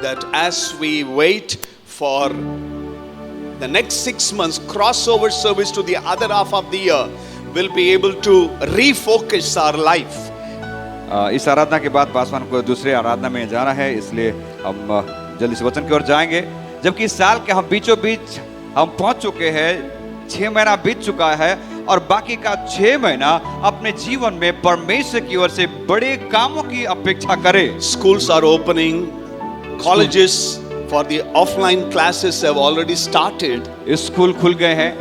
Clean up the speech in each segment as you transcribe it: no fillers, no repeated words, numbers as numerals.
that as we wait for the next 6 months crossover service to the other half of the year, we'll be able to refocus our life. इस आराधना के बाद पासवान को दूसरे आराधना में जाना है, इसलिए हम जल्दी से वचन की ओर जाएंगे। जबकि इस साल के हम बीचों बीच हम पहुंच चुके हैं, 6 महीना बीत चुका है और बाकी का 6 महीना अपने जीवन में परमेश्वर की ओर से बड़े कामों की अपेक्षा करें। Schools are opening, colleges for the offline classes have already started. School खुल गए हैं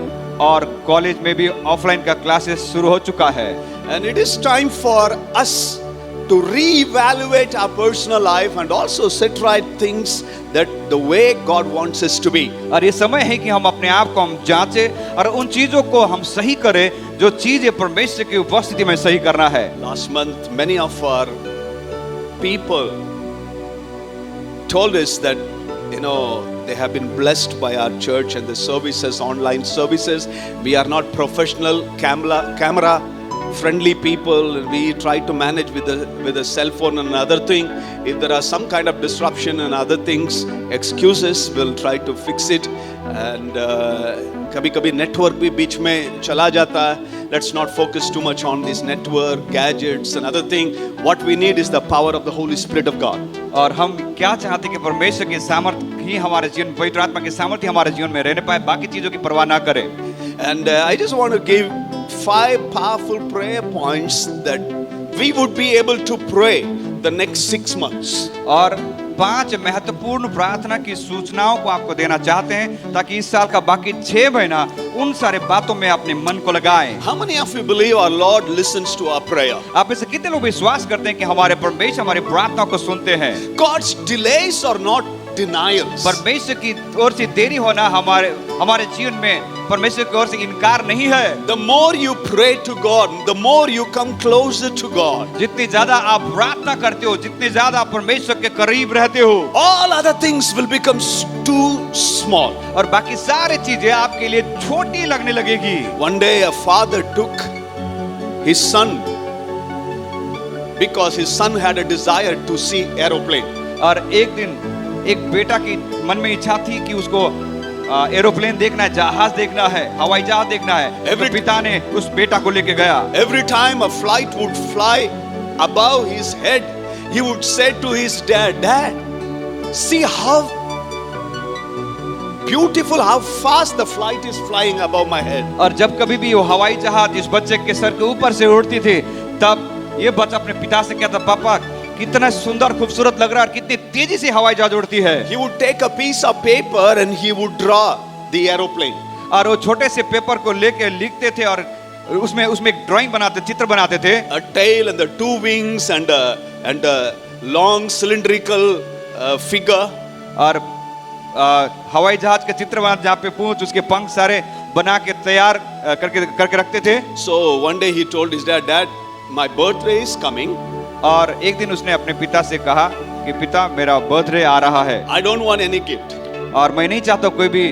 और कॉलेज में भी ऑफलाइन का क्लासेस शुरू हो चुका है। And it is time for us to reevaluate our personal life and also set right things that the way God wants us to be. और ये समय है कि हम अपने आप को हम जांचें और उन चीजों को हम सही करें जो चीजें परमेश्वर की उपस्थिति में सही करना है। Last month, many of our people told us that, they have been blessed by our church and the services, online services. We are not professional camera friendly people. We try to manage with a cell phone and another thing. If there are some kind of disruption and other things, excuses, we'll try to fix it. And कभी-कभी network भी बीच में चला जाता है. Let's not focus too much on this network, gadgets and other thing. What we need is the power of the Holy Spirit of God. और हम क्या चाहते हैं कि परमेश्वर की सामर्थ्य ही हमारे जीवन, पवित्र आत्मा की सामर्थ्य हमारे जीवन में रहने पाए, बाकी चीजों की परवाह ना करें। And I just want to give 5 powerful prayer points that we would be able to pray the next 6 months. और 5 महत्वपूर्ण प्रार्थना की सूचनाओं को आपको देना चाहते हैं ताकि इस साल का बाकी 6 महीना उन सारे बातों में अपने मन को लगाएं। How many of you believe our Lord listens to our prayer? आप में से कितने लोग विश्वास करते हैं कि हमारे परमेश्वर हमारी प्रार्थना को सुनते हैं? God's delays are not denials. परमेश्वर की ओर से देरी होना हमारे जीवन में परमेश्वर की ओर से इनकार नहीं है। The more you pray to God, the more you come closer to God. जितनी ज्यादा आप प्रार्थना करते हो, जितने ज्यादा आप परमेश्वर के करीब रहते हो, all other things will become too small. और बाकी सारी चीजें आपके लिए छोटी लगने लगेगी। One day a father took his son because his son had a desire to see aeroplane. और एक दिन एक बेटा की मन में इच्छा थी कि उसको एरोप्लेन देखना है, जहाज देखना है, हवाई जहाज देखना है। तो पिता ने उस बेटा को लेके गया। Every time a flight would fly above his head, he would say to his dad, "Dad, see how beautiful, how fast the flight is flying above my head." और जब कभी भी वो हवाई जहाज इस बच्चे के सर के ऊपर से उड़ती थी, तब ये बच्चा अपने पिता से कहता, पापा कितना सुंदर खूबसूरत लग रहा है और कितनी तेजी से हवाई जहाज उड़ती है। He would take a piece of paper and he would draw the aeroplane. और वो छोटे से पेपर को लेके लिखते थे और उसमें एक ड्राइंग बनाते, चित्र बनाते थे। A tail and the 2 wings and a long cylindrical figure. और हवाई जहाज का चित्र बना जहाँ पे पूंछ, उसके पंख सारे बना के तैयार करके रखते थे। So one day he told his dad, "Dad, my birthday is coming." और एक दिन उसने अपने पिता से कहा कि पिता मेरा बर्थडे आ रहा है। I don't want any gift. और मैं नहीं चाहता कोई भी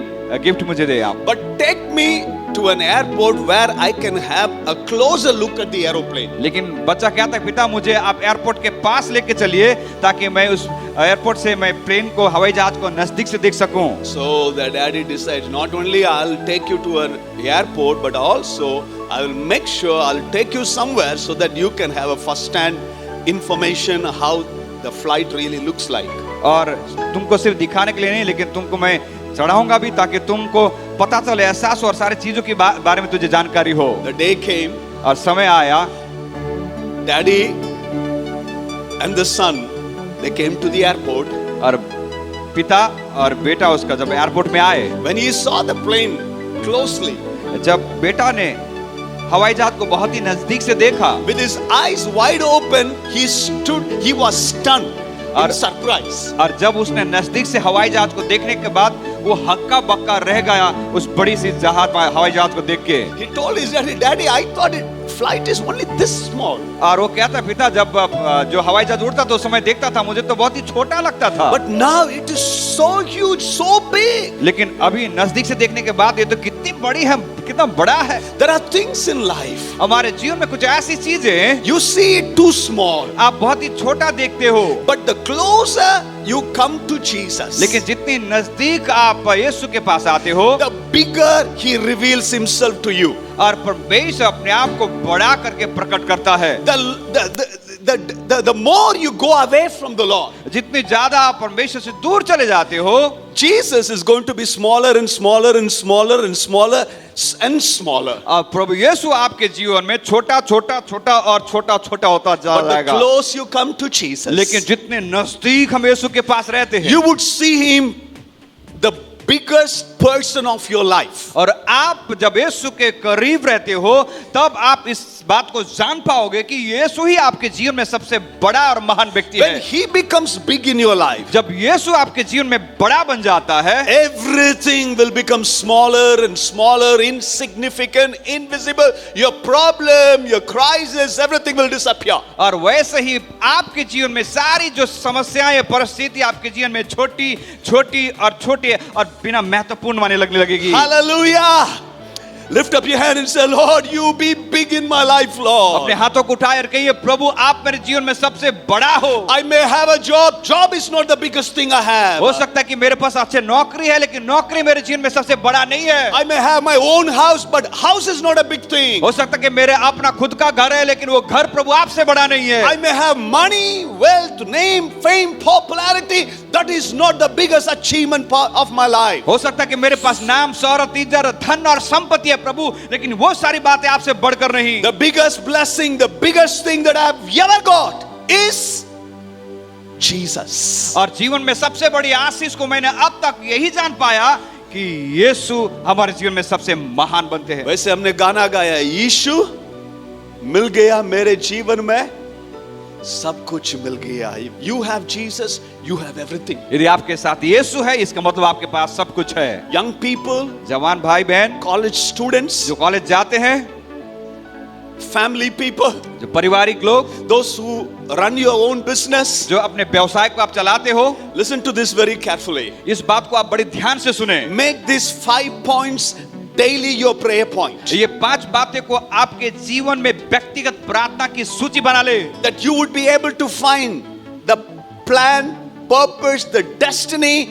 गिफ्ट मुझे दे आप। But take me to an airport where I can have a closer look at the aeroplane. लेकिन बच्चा कहता है पिता मुझे आप एयरपोर्ट के पास लेके चलिए ताकि मैं उस एयरपोर्ट से मैं प्लेन को, हवाई जहाज को नजदीक से देख सकूं। So the daddy decides, not only I'll take you to an airport, but also I will make sure I'll take you somewhere so that you can have a first-hand information how the flight really looks like. और तुमको सिर्फ दिखाने के लिए नहीं, लेकिन तुमको मैं चढ़ाऊंगा भी ताकि तुमको पता चले, एहसास हो और सारी चीजों के बारे में तुझे जानकारी हो। The day came. और समय आया। Daddy and the son, they came to the airport. और पिता और बेटा उसका जब एयरपोर्ट में आए, When he saw the plane closely, जब बेटा ने हवाई जहाज को बहुत ही नजदीक से देखा, with his eyes wide open, he was stunned in surprise. और जब उसने नजदीक से हवाई जहाज को देखने के बाद वो हक्का बक्का रह गया उस बड़ी सी हवाई जहाज को देख के। He told his daddy, I thought flight is only this small. और वो कहता, पिता जब जो हवाई जहाज उड़ता था उस समय देखता था, मुझे तो बहुत ही छोटा लगता था। But now it is so huge, so big. लेकिन अभी नजदीक से देखने के बाद ये तो कितनी बड़ी है, कितना बड़ा है। There are things in life. हमारे जीवन में कुछ ऐसी चीजें You see it too small. आप बहुत ही छोटा देखते हो, but the closer you come to Jesus, लेकिन जितनी नजदीक आप यीशु के पास आते हो, the bigger he reveals himself to you. और परमेश्वर अपने आप को बड़ा करके प्रकट करता है। The more you go away from the Lord, जितनी ज्यादा आप परमेश्वर से दूर चले जाते हो, Jesus is going to be smaller and smaller and smaller and smaller and smaller. और प्रभु यीशु आपके जीवन में छोटा छोटा छोटा और छोटा छोटा होता जा But the जाएगा। close you come to Jesus, लेकिन जितने नजदीक हम यीशु के पास रहते हैं, you would see him the biggest person of your life. और आप जब यीशु के करीब रहते हो, तब आप इस बात को जान पाओगे कि यीशु ही आपके जीवन में सबसे बड़ा और महान व्यक्ति When है। he becomes big in your life, जब यीशु आपके जीवन में बड़ा बन जाता है, everything will become smaller and smaller, insignificant, invisible. Your problem, your crisis, everything will disappear. और वैसे ही आपके जीवन में सारी जो समस्याएं, परिस्थिति आपके जीवन में छोटी छोटी और छोटी और बिना महत्वपूर्ण माने लगने लगेगी। Hallelujah! Lift up your hand and say, Lord, you be big in my life, Lord. अपने हाथों को उठाए और कहिए, प्रभु आप मेरे जीवन में सबसे बड़ा हो। I may have a job. Job is not the biggest thing I have. हो सकता है कि मेरे पास अच्छी नौकरी है, लेकिन नौकरी मेरे जीवन में सबसे बड़ा नहीं है। I may have my own house, but house is not a big thing. हो सकता है कि मेरे अपना खुद का घर है, लेकिन वो घर प्रभु आपसे बड़ा नहीं है। I may have money, wealth, name, fame, popularity. That is not the biggest achievement of my life. हो सकता है कि मेरे पास नाम, शौहरत, इज्जत, धन और संपत्ति है प्रभु, लेकिन वो सारी बातें आपसे बढ़कर नहीं। The biggest blessing, the biggest thing that I have ever got is Jesus. और जीवन में सबसे बड़ी आशीष को मैंने अब तक यही जान पाया कि यीशु हमारे जीवन में सबसे महान बनते हैं। वैसे हमने गाना गाया, यीशु मिल गया मेरे जीवन में, सब कुछ मिल गया। You have Jesus, you have everything. यदि आपके साथ यीशु है, इसका मतलब आपके पास सब कुछ है। Young people, जवान भाई बहन, college students, जो कॉलेज जाते हैं, family people, जो पारिवारिक लोग, those who run your own business, जो अपने व्यवसाय को आप चलाते हो, listen to this very carefully. इस बात को आप बड़े ध्यान से सुने। Make these 5 points daily your prayer point. ये 5 बातें को आपके जीवन में व्यक्तिगत प्रार्थना की सूची बना ले, That you would be able to find the plan, purpose, the destiny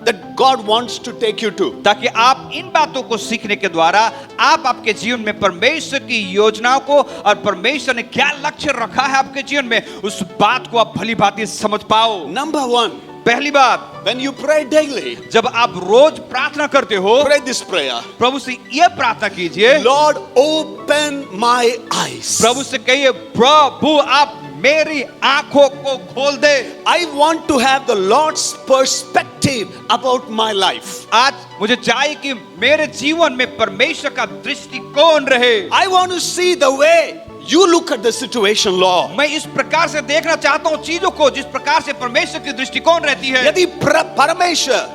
that God wants to take you to. ताकि आप इन बातों को सीखने के द्वारा आप आपके जीवन में परमेश्वर की योजनाओं को और परमेश्वर ने क्या लक्ष्य रखा है आपके जीवन में, उस बात को आप भली भांति समझ पाओ। Number 1, पहली बात, when you pray daily, जब आप रोज प्रार्थना करते हो, pray this prayer. प्रभु से यह प्रार्थना कीजिए, Lord, open my eyes. प्रभु से कहिए, प्रभु आप मेरी आंखों को खोल दे। I want to have the Lord's perspective about my life. आज मुझे चाहिए कि मेरे जीवन में परमेश्वर का दृष्टिकोण रहे। I want to see the way you look at the situation, Lord. मैं इस प्रकार से देखना चाहता हूँ चीजों को जिस प्रकार से परमेश्वर की दृष्टिकोण रहती है। यदि परमेश्वर,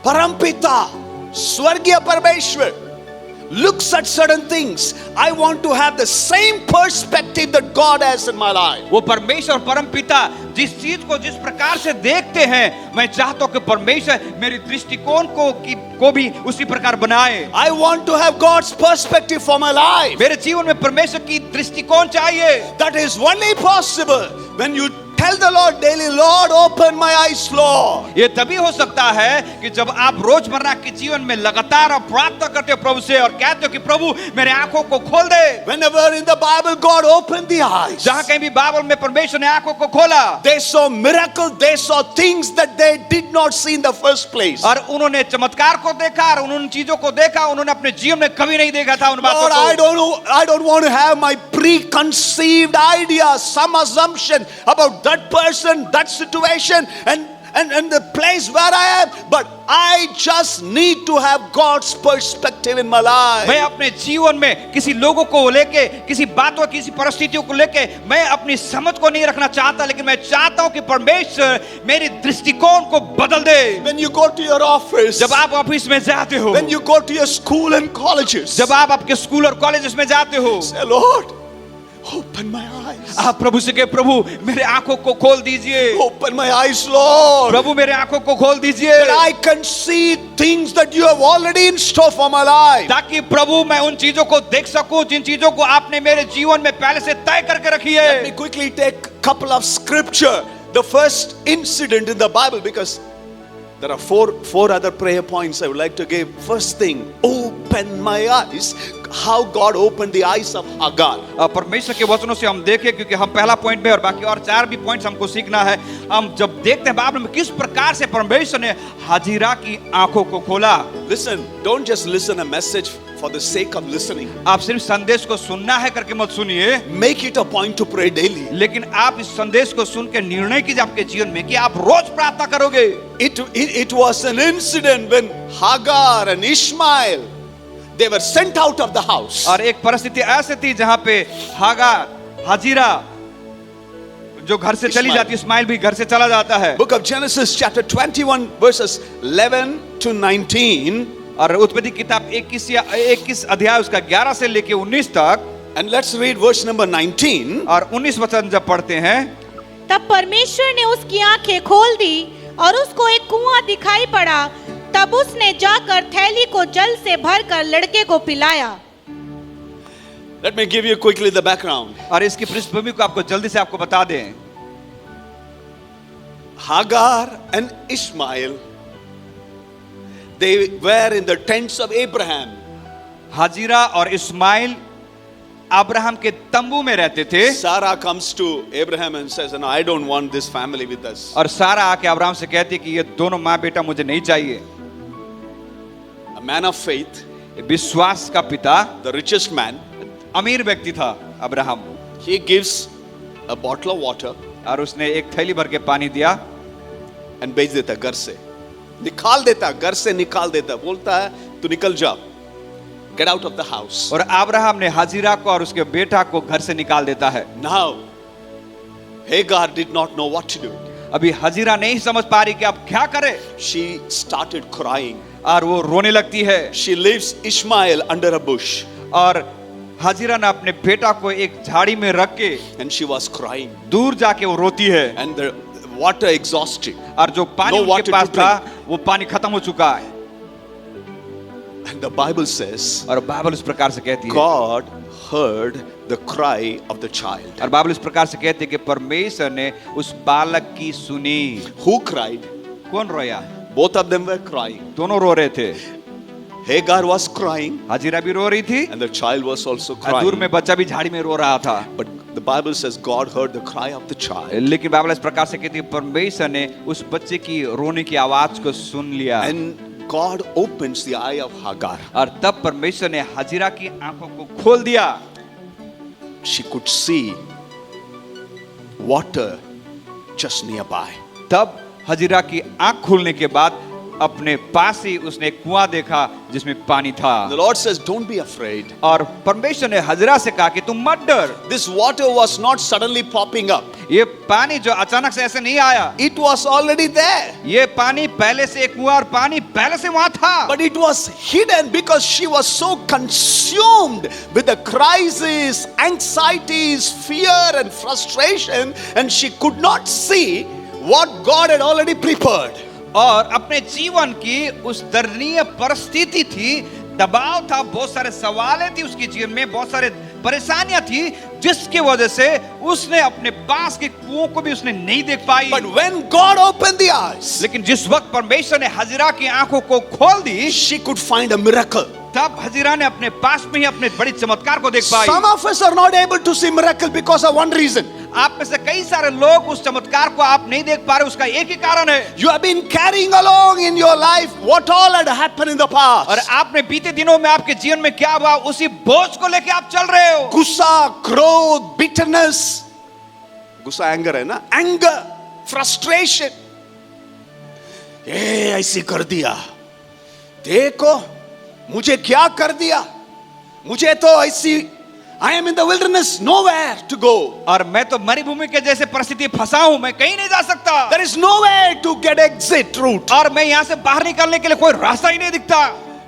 परमपिता, स्वर्गीय परमेश्वर looks at certain things, I want to have the same perspective that God has in my life. वो परमेश्वर परमपिता जिस चीज को जिस प्रकार से देखते हैं, मैं चाहता हूँ कि परमेश्वर मेरी दृष्टिकोण को भी उसी प्रकार बनाए। I want to have God's perspective for my life. मेरे जीवन में परमेश्वर की दृष्टिकोण चाहिए। That is only possible when you tell the Lord daily, Lord, open my eyes, Lord. ये तभी हो सकता है कि जब आप रोजमर्रा के जीवन में लगातार आप प्रार्थना करते हो प्रभु से और कहते हो कि प्रभु मेरे आंखों को खोल दे। Whenever in the Bible God opened the eyes, जहाँ कहीं भी बाइबल में परमेश्वर ने आंखों को खोला, they saw miracle, they saw things that they did not see in the first place. और उन्होंने चमत्कार को देखा और उन चीजों को देखा उन्होंने अपने जीवन में कभी नहीं देखा था उन बातों Lord, को। I don't want to have my preconceived idea, some assumption about that person, that situation, and the place where I am, but I just need to have God's perspective in my life. मैं अपने जीवन में किसी लोगों को लेके, किसी बातों, किसी परिस्थितियों को लेके मैं अपनी समझ को नहीं रखना चाहता, लेकिन मैं चाहता हूं कि परमेश्वर मेरी दृष्टिकोण को बदल दे। When you go to your office, जब आप ऑफिस में जाते हो, when you go to your school and colleges, जब आप आपके स्कूल और कॉलेजेस में जाते हो, say, Lord, open my eyes. आप प्रभु से कहे, प्रभु मेरे आंखों को खोल दीजिए। Open my eyes, Lord. प्रभु मेरे आंखों को खोल दीजिए, That I can see things that you have already in store for my life. ताकि प्रभु मैं उन चीजों को देख सकूं जिन चीजों को आपने मेरे जीवन में पहले से तय करके रखी Let me है। quickly take a couple of scripture the first incident in the Bible, because there are four other prayer points I would like to give. First thing, open my eyes. How God opened the eyes of Hagar. परमेश्वर के वचनों से हम देखें, क्योंकि हम पहला point में और बाकी और 4 भी पॉइंट्स हमको सीखना है। हम जब देखते हैं बाइबल में किस प्रकार से परमेश्वर ने हाजिरा की आंखों को खोला। Listen, don't just listen a message for the sake of listening. आप सिर्फ संदेश को सुनना है करके मत सुनिए, Make it a point to pray daily. लेकिन आप इस संदेश को सुन के निर्णय कीजिए आपके जीवन में कि आप रोज प्रार्थना करोगे। It was an incident when Hagar and Ishmael, they were sent out of the house. और एक परिस्थिति ऐसी थी जहां पे हागार, हाजिरा जो घर से चली जाती, इस्माइल भी घर से चला जाता है। Book of Genesis chapter 21 verses 11 to 19. और उत्पत्ति किताब 21 अध्याय उसका 11 से लेके 19 तक। And let's read verse number 19. और 19 वचन जब पढ़ते हैं, तब परमेश्वर ने उसकी आंखें खोल दी और उसको एक कुआं दिखाई पड़ा। तब उसने जाकर थैली को जल से भरकर लड़के को पिलाया। Let me give you quickly the background. और इसकी पृष्ठभूमि को आपको जल्दी से आपको बता दें। Hagar and Ishmael, they were in the tents of Abraham. हाजिरा और इस्माइल अब्राहम के तंबू में रहते थे। Sarah comes to Abraham and says, "No, I don't want this family with us." और सारा आके अब्राहम से कहती कि ये दोनों माँ बेटा मुझे नहीं चाहिए। A man of faith, विश्वास का पिता, the richest man, अमीर व्यक्ति था Abraham. he gives a bottle of water और उसने एक थैली भर के पानी दिया and भेज देता घर से, निकाल देता, घर से निकाल देता, बोलता है तू निकल जा, get out of the house. और अब्राहम ने हाजिरा को और उसके बेटा को घर से निकाल देता है। Now Hagar did not know what to do. अभी हाजिरा नहीं समझ पा रही कि अब क्या करे। She started crying. और वो रोने लगती है। She leaves Ishmael under a bush और हाजिरा ने अपने बेटा को एक झाड़ी में रख के and she was crying. दूर जाके वो रोती है। And the water exhausted. और जो पानी No उनके water पास to था वो पानी खत्म हो चुका है। And the Bible says और बाइबल इस प्रकार से कहती है, God heard the cry of the child. और बाइबल इस प्रकार से कहती है कि परमेश्वर ने उस बालक की सुनी। Who cried? कौन रोया? Both of them were crying. दोनों रो रहे थे। Hagar was crying हाजिरा भी रो रही थी and the child was also और दूर crying. में बच्चा भी झाड़ी में रो रहा था। But the Bible says God heard the cry of the child. लेकिन बाइबल इस प्रकार से कहती है परमेश्वर ने उस बच्चे की रोने की आवाज को सुन लिया। And God opens the eye of Hagar. और तब परमेश्वर ने हाजिरा की आंखों को खोल दिया। She could see water just nearby. तब हाजिरा की आंख खुलने के बाद अपने पास ही उसने एक कुआं देखा जिसमें पानी था। The Lord says, "Don't be afraid." और परमेश्वर ने हाजिरा से कहा कि तुम मत डर। This water was not suddenly popping up. ये पानी जो अचानक से ऐसे नहीं आया, It was already there. ये पानी पहले से एक कुआं और पानी पहले से वहां था। But it was hidden because she was so consumed with the crisis, anxieties, fear and frustration, and she could not see what God had already prepared. और अपने जीवन की उस दयनीय परिस्थिति थी, दबाव था, बहुत सारे सवालें थी उसके जीवन में, बहुत सारे परेशानियां थी, जिसकी वजह से उसने अपने पास के कुओं को भी उसने नहीं देख पाई। But when God opened the eyes, लेकिन जिस वक्त परमेश्वर ने हाजिरा की आंखों को खोल दी, she could find a miracle. तब हाजिरा ने अपने पास में ही अपने बड़ी चमत्कार को देख पाई। Some of us are not able to see miracle because of one reason. आप में से कई सारे लोग उस चमत्कार को आप नहीं देख पा रहे, उसका एक ही कारण है। You have been carrying along in your life what all had happened in the past. और आपने बीते दिनों में आपके जीवन में क्या हुआ, उसी बोझ को लेके आप चल रहे हो। गुस्सा, क्रोध, bitterness. गुस्सा एंगर है ना, एंगर, फ्रस्ट्रेशन। ये ऐसी कर दिया, देखो मुझे क्या कर दिया, मुझे तो ऐसी, I am in the wilderness, nowhere to go. और मैं तो मरुभूमि के जैसे परिस्थिति फंसा हूं, मैं कहीं नहीं जा सकता। There is no way to get exit route. और मैं यहाँ से बाहर निकलने के लिए कोई रास्ता ही नहीं दिखता।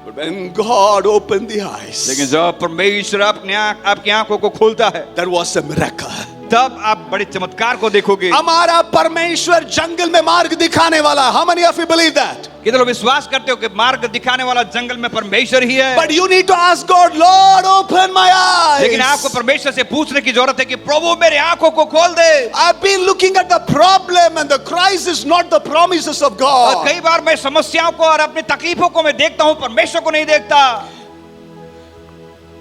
But when God opened the eyes, लेकिन जब परमेश्वर आपकी आंखों को खोलता है, there was a miracle. तब आप बड़े चमत्कार को देखोगे। हमारा परमेश्वर जंगल में मार्ग दिखाने वाला, how many of you believe that? कितने लोग विश्वास करते हो कि मार्ग दिखाने वाला जंगल में परमेश्वर ही है? But you need to ask God, Lord, open my लेकिन आपको परमेश्वर से पूछने की जरूरत है कि प्रभु मेरे आंखों को खोल दे। I've been looking at the problem and the crisis, not the promises of और God. कई बार मैं समस्याओं को और अपनी तकलीफों को मैं देखता हूं, परमेश्वर को नहीं देखता।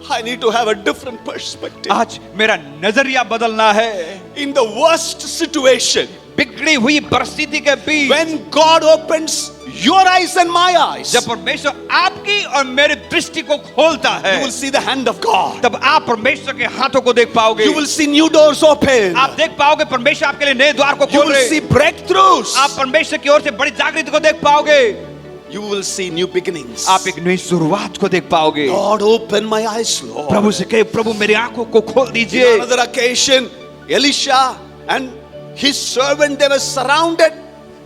I need to have a different perspective. आज मेरा नजरिया बदलना है। In the worst situation, बिगड़ी हुई परिस्थिति के बीच when God opens your eyes and my eyes, जब परमेश्वर आपकी और मेरी दृष्टि को खोलता है, you will see the hand of God. तब आप परमेश्वर के हाथों को देख पाओगे। You will see new doors open. आप देख पाओगे परमेश्वर आपके लिए नए द्वार को You खोल will रहे। see breakthroughs. आप परमेश्वर की ओर से बड़ी जागृति को देख पाओगे। You will see new beginnings. आप एक नई शुरुआत को देख पाओगे। God, open my eyes, Lord. प्रभु से कहे, प्रभु मेरी आंखों को खोल On दीजिए। another occasion, Elisha and his servant, they were surrounded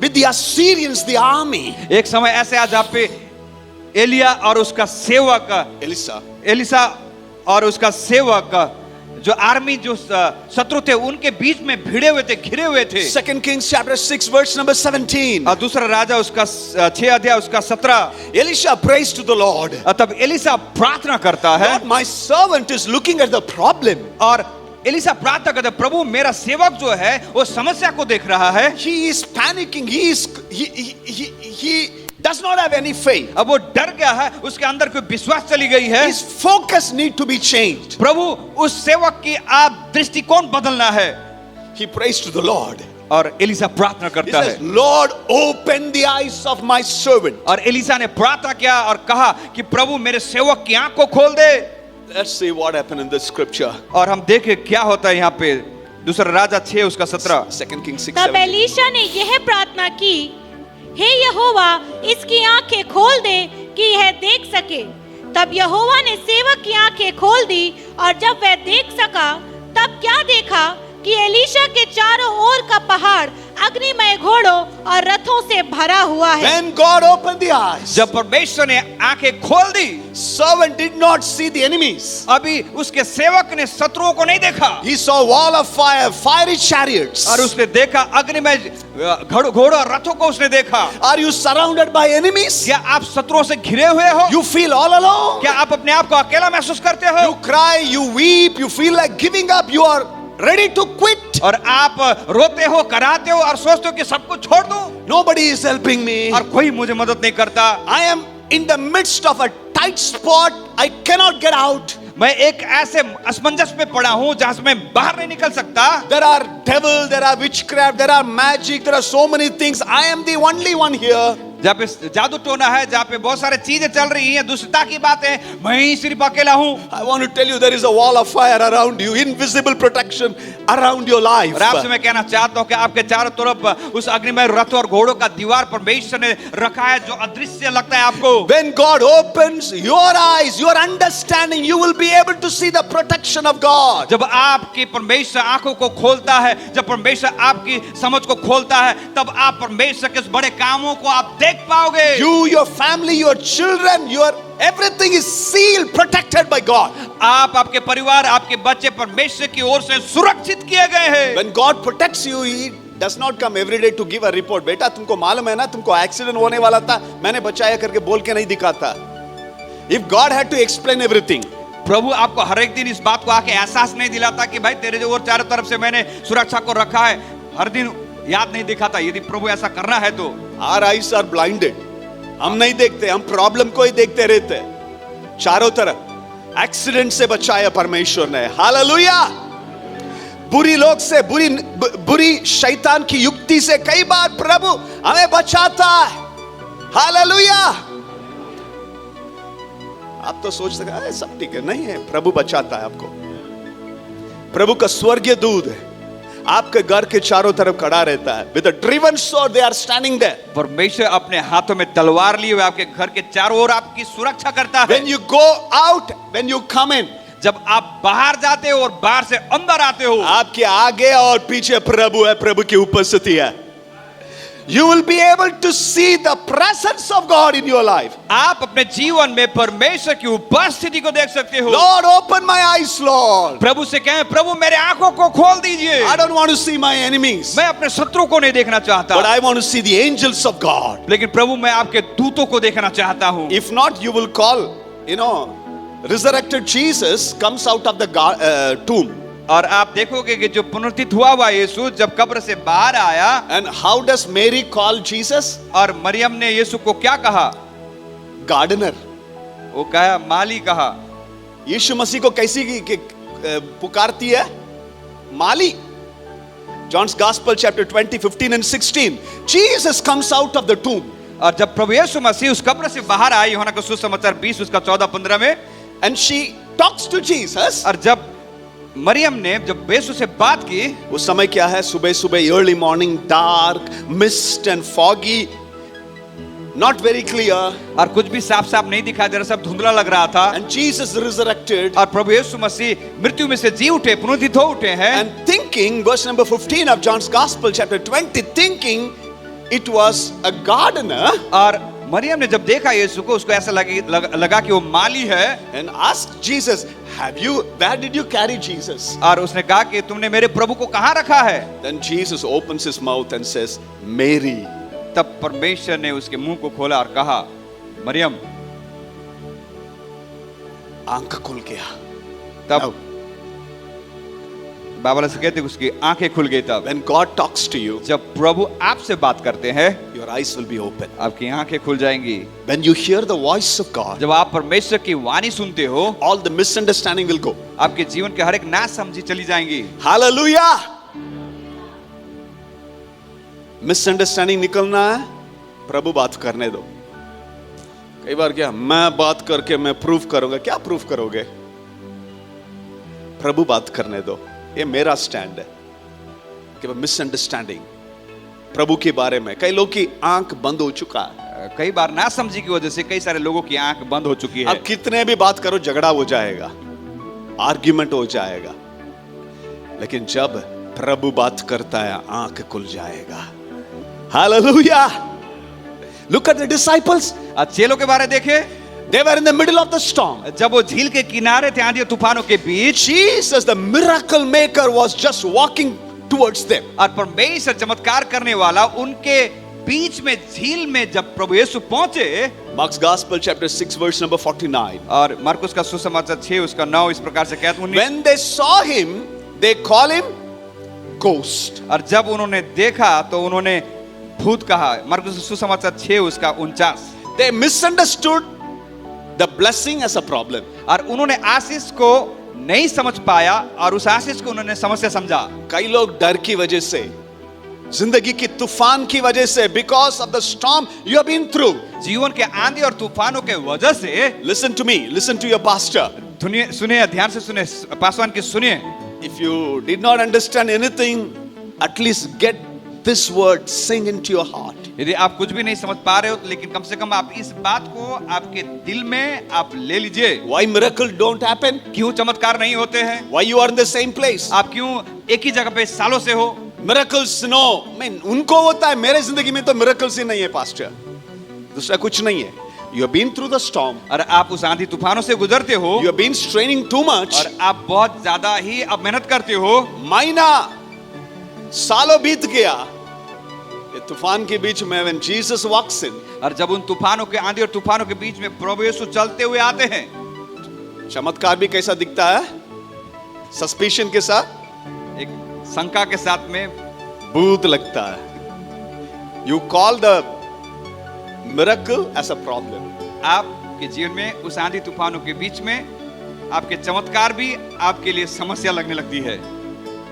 with the Assyrians, the army. एक समय ऐसे आ जहाँ पे एलिया और उसका सेवक एलिसा और उसका सेवक जो आर्मी जो शत्रु थे उनके बीच में भिड़े हुए थे, घिरे हुए थे। 2 Kings chapter 6 verse number 17. और दूसरा राजा उसका 6 अध्याय उसका 17। Elisha prays to the Lord. तब एलिसा प्रार्थना करता है। Lord, my servant is looking at the problem. और एलिसा प्रार्थना करता है, प्रभु मेरा सेवक जो है वो समस्या को देख रहा है। He is panicking. He does not have any faith. अब वो डर गया है, उसके अंदर कोई विश्वास चली गई है। His focus need to be changed. प्रभु उस सेवक की आप दृष्टिकोण बदलना है। He prays to the Lord. और एलिसा प्रार्थना He करता says, है। Lord, open the eyes of my servant. और एलिसा ने प्रार्थना किया और कहा कि प्रभु मेरे सेवक की आंख को खोल दे। Let's see what happened in the scripture. और हम देखें क्या होता है यहाँ पे। दूसरा राजा 6 उसका 17। 2 Kings 6, तब 17. एलीशा ने यह प्रार्थना की, हे यहोवा इसकी आंखें खोल दे कि यह देख सके। तब यहोवा ने सेवक की आंखें खोल दी और जब वह देख सका तब क्या देखा कि एलीशा के चारों ओर का पहाड़ अग्निमय घोड़ों और रथों से भरा हुआ है। When God opened the eyes, जब परमेश्वर ने आंखें खोल दी, servant did not see the enemies. अभी उसके सेवक ने शत्रुओं को नहीं देखा। He saw wall of fire, fiery chariots. और उसने देखा अग्निमय घोड़ों और रथों को उसने देखा। Are you surrounded by enemies? क्या आप शत्रुओं से घिरे हुए हो? You feel all alone. क्या आप अपने आप को अकेला महसूस करते हो? You cry, you weep, you feel like giving up, you are ready to quit. और आप रोते हो, कराते हो और सोचते हो कि सब कुछ छोड़ दूं। Nobody is helping me. और कोई मुझे मदद नहीं करता। I am in the midst of a tight spot. I cannot get out. मैं एक ऐसे असमंजस में पड़ा हूं जहां से मैं बाहर नहीं निकल सकता। There are devil, there are witchcraft, there are magic, there are so many things. I am the only one here. जहाँ पे जादू टोना है, जहाँ पे बहुत सारे चीजें चल रही हैं, दुष्टता की बात है, मैं ही सिर्फ अकेला हूँ। I want to tell you there is a wall of fire around you, invisible protection around your life. और आपसे मैं कहना चाहता हूँ कि आपके चारों तरफ उस अग्निमय रथ और घोड़ों का दीवार परमेश्वर ने रखा है जो अदृश्य लगता है आपको। When God opens your eyes, your understanding, you will be able to see the protection of God. जब आपकी परमेश्वर आंखों को खोलता है, जब परमेश्वर आपकी समझ को खोलता है, तब आप परमेश्वर के उस बड़े कामों को आप देख पाओगे। You, your family, your children, your everything is sealed, protected by God. आप, आपके परिवार, आपके बच्चे परमेश्वर की ओर से सुरक्षित किए गए हैं। When God protects you, He does not come every day to give a report. बेटा तुमको मालूम है ना, तुमको एक्सीडेंट होने वाला था, मैंने बचाया करके बोल के नहीं दिखाता. If God had to explain everything, प्रभु आपको हर एक दिन इस बात को आके एहसास नहीं दिलाता कि भाई तेरे जो और चारों तरफ से मैंने सुरक्षा को रखा है, हर दिन याद नहीं दिखाता। यदि प्रभु ऐसा करना है तो our eyes are blinded. हम नहीं देखते, हम प्रॉब्लम को ही देखते रहते हैं। चारों तरफ एक्सीडेंट से बचाया परमेश्वर ने। हालेलुया। बुरी लोग से, बुरी शैतान की युक्ति से कई बार प्रभु हमें बचाता है। हालेलुया। आप तो सोच सकते हैं सब ठीक है, नहीं है, प्रभु बचाता है आपको। प्रभु का स्वर्गीय दूत आपके घर के चारों तरफ खड़ा रहता है। With a driven sword they are standing there. परमेश्वर अपने हाथों में तलवार लिए हुए आपके घर के चारों ओर आपकी सुरक्षा करता है। When you go out, when you come in, जब आप बाहर जाते हो और बाहर से अंदर आते हो, आपके आगे और पीछे प्रभु है, प्रभु की उपस्थिति है। You will be able to see the presence of God in your life. आप अपने जीवन में परमेश्वर की उपस्थिति को देख सकते हो। Lord, open my eyes, Lord. प्रभु से कहें, प्रभु मेरे आंखों को खोल दीजिए। I don't want to see my enemies, मैं अपने शत्रु को नहीं देखना चाहता, but I want to see the angels of God. लेकिन प्रभु मैं आपके दूतों को देखना चाहता हूँ। If not, you will call, resurrected Jesus comes out of the tomb. और आप देखोगे कि जो पुनरुत्थित हुआ यीशु जब कब्र से बाहर आया, And how does Mary call Jesus? और मरियम ने यीशु को क्या कहा? Gardener. वो कहा माली कहा। यीशु मसीह को कैसी पुकारती है? माली. John's Gospel chapter 20, 15 and 16. Jesus comes out of the tomb. और जब प्रभु यीशु मसीह उस कब्र से बाहर आई, यूहन्ना का सुसमाचार 20 उसका 14-15 में, And she talks to Jesus. और जब मरियम ने जब यीशु से बात की, उस समय क्या है? सुबह सुबह early morning, dark, mist and foggy, not very clear. और कुछ भी साफ साफ नहीं दिखाई दे रहा, सब धुंधला लग रहा था। And Jesus resurrected. और प्रभु यीशु मसीह मृत्यु में से जी उठे, पुनरुत्थित हो उठे हैं। And thinking, verse number 15 of John's Gospel chapter 20, thinking it was a gardener, और मरियम ने जब देखा यीशु को, उसको ऐसा लगा कि वो माली है, and asked Jesus, where did you carry Jesus? और उसने कहा कि तुमने मेरे प्रभु को कहाँ रखा है? Then Jesus opens his mouth and says, Mary. तब परमेश्वर ने उसके मुंह को खोला और कहा, मरियम। आंख खुल गया। तब बाइबल से कहते हैं उसकी आंखें खुल गई। तब When God talks to you, जब प्रभु आपसे बात करते हैं, your eyes will be open. आपकी आंखें खुल जाएंगी। When you hear the voice of God, जब आप परमेश्वर की वाणी सुनते हो, all the misunderstanding will go. आपके जीवन के हर एक नासमझी चली जाएंगी। Hallelujah! मिसअंडरस्टैंडिंग निकलना है, प्रभु बात करने दो। कई बार क्या, मैं बात करके मैं प्रूफ करूंगा। क्या प्रूफ करोगे? प्रभु बात करने दो। ये मेरा स्टैंड है कि मिसअंडरस्टैंडिंग प्रभु के बारे में, कई लोग की आंख बंद हो चुका है। कई बार नासमझी की वजह से कई सारे लोगों की आंख बंद हो चुकी है। अब कितने भी बात करो, झगड़ा हो जाएगा, आर्ग्यूमेंट हो जाएगा, लेकिन जब प्रभु बात करता है, आंख खुल जाएगा। Hallelujah! Look at the disciples. चेलों के बारे देखे, They were in the middle of the storm. जब वो झील के किनारे थे आंधी और तूफानों के बीच, Jesus, the miracle maker, was just walking towards them. और परमेश्वर चमत्कार करने वाला उनके बीच में झील में जब प्रभु यीशु पहुंचे, Mark's Gospel chapter 6 verse number 49. और मरकुस का सुसमाचार 6 उसका 9 इस प्रकार से कहते हैं, When they saw him, they call him ghost. और जब उन्होंने देखा तो उन्होंने भूत कहा। मरकुस सुसमाचार 6 उसका 49। They misunderstood the blessing as a problem. और उन्होंने आशीष को नहीं समझ पाया और उस आशीष को उन्होंने समस्या समझा। कई लोग डर की वजह से, जिंदगी की तूफान की वजह से, because of the storm you have been through, जीवन के आंधी और तूफानों के वजह से, listen to me, listen to your pastor. सुनिए, ध्यान से सुनिए, पासवान की सुनिए। If you did not understand anything, at least get this word sing into your heart. यदि आप कुछ भी नहीं समझ पा रहे हो तो लेकिन कम से कम आप इस बात को आपके दिल में आप ले लीजिए। Why miracle don't happen? क्यों चमत्कार नहीं होते हैं? Why you are in the same place? आप क्यों एक ही जगह पे सालों से हो? Miracles no, उनको होता है, मेरे जिंदगी में तो miracles ही नहीं है पास्टर, दूसरा कुछ नहीं है। You have been through the storm. और आप उस आंधी तूफानों से गुजरते हो। You have been straining too much. और आप बहुत ज्यादा ही अब मेहनत करते हो। महीना सालों बीत गया, ये तूफान के बीच में when Jesus walks in, और जब उन तूफानों के आंधी और तूफानों के बीच में प्रभु यीशु चलते हुए आते हैं, चमत्कार भी कैसा दिखता है? सस्पिशन के साथ, एक शंका के साथ में भूत लगता है। You call the miracle as a problem. आपके जीवन में उस आंधी तूफानों के बीच में आपके चमत्कार भी आपके लिए समस्या लगने लगती है।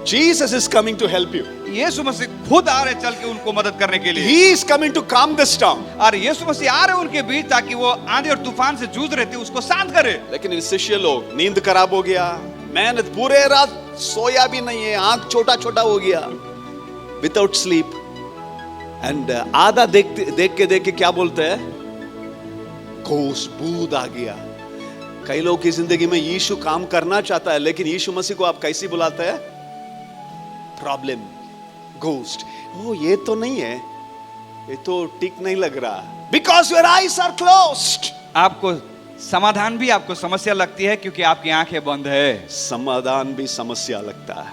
Jesus is coming to help you. यीशु मसीह खुद आ रहे चल के उनको मदद करने के लिए। He is coming to calm the storm. और यीशु मसीह आ रहे उनके बीच ताकि वो आंधी और तूफान से जूझ रहे थे उसको शांत करे। लेकिन इन शिष्य लोग, नींद खराब हो गया, मेहनत पूरे रात सोया भी नहीं है, आंख छोटा छोटा हो गया, विदाउट स्लीप, एंड आधा देख के क्या बोलते हैं? घोष, भूत आ गया। कई लोग की जिंदगी में यीशु काम करना चाहता है, लेकिन यीशु मसीह को आप कैसे बुलाते हैं? Problem, ghost. ओ ये तो नहीं है, ये तो ठीक नहीं लग रहा। Because your eyes are closed. आपको समाधान भी आपको समस्या लगती है क्योंकि आपकी आंखें बंद है। समाधान भी समस्या लगता है।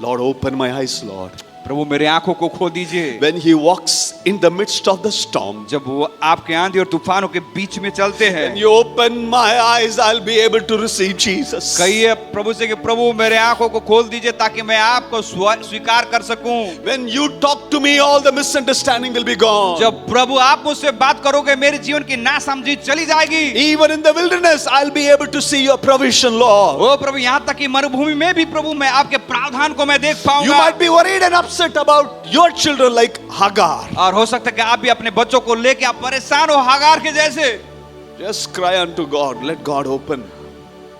Lord open my eyes lord. प्रभु मेरे आंखों को खोल दीजिए। When he walks in the midst of the storm, जब वो आपके आंधी और तूफानों के बीच में चलते हैं, when you open my eyes, I'll be able to receive Jesus. कहिए प्रभु से कि प्रभु मेरे आंखों को खोल दीजिए ताकि मैं आपको स्वीकार कर सकूं। When you talk to me, all the misunderstanding will be gone. जब प्रभु आप मुझसे बात करोगे, मेरे जीवन की नासमझी चली जाएगी। Even in the wilderness, I'll be able to see your provision, Lord. ओ प्रभु, यहाँ तक कि मरुभूमि में भी प्रभु मैं आपके प्रावधान को मैं देख You पाऊंगा। might be worried and upset about your children like Hagar. और हो सकता है कि आप भी अपने बच्चों को लेके आप परेशान हो हागार के जैसे। Just cry unto God. Let God open.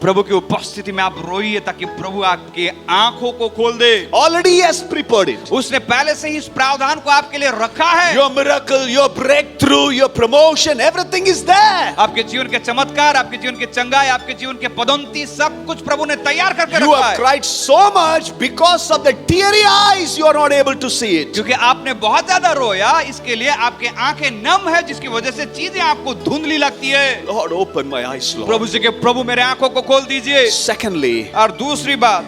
प्रभु की उपस्थिति में आप रोइए ताकि प्रभु आपकी आंखों को खोल दे। Already he has prepared it. उसने पहले से ही इस प्रावधान को आपके लिए रखा है। Your miracle, your breakthrough, your promotion, everything is there. आपके जीवन के चमत्कार, आपके जीवन के चंगाई, आपके जीवन के पदोन्नति, सब कुछ प्रभु ने तैयार करके You रखा have है। cried so much because of the teary eyes, you are not able to see it. क्योंकि आपने बहुत ज्यादा रोया, इसके लिए आपके आंखें नम है, जिसकी वजह से चीजें आपको धुंधली लगती है। Lord, open my eyes, Lord. प्रभु से कि प्रभु मेरे आंखों को खोल दीजिए। Secondly, और दूसरी बात,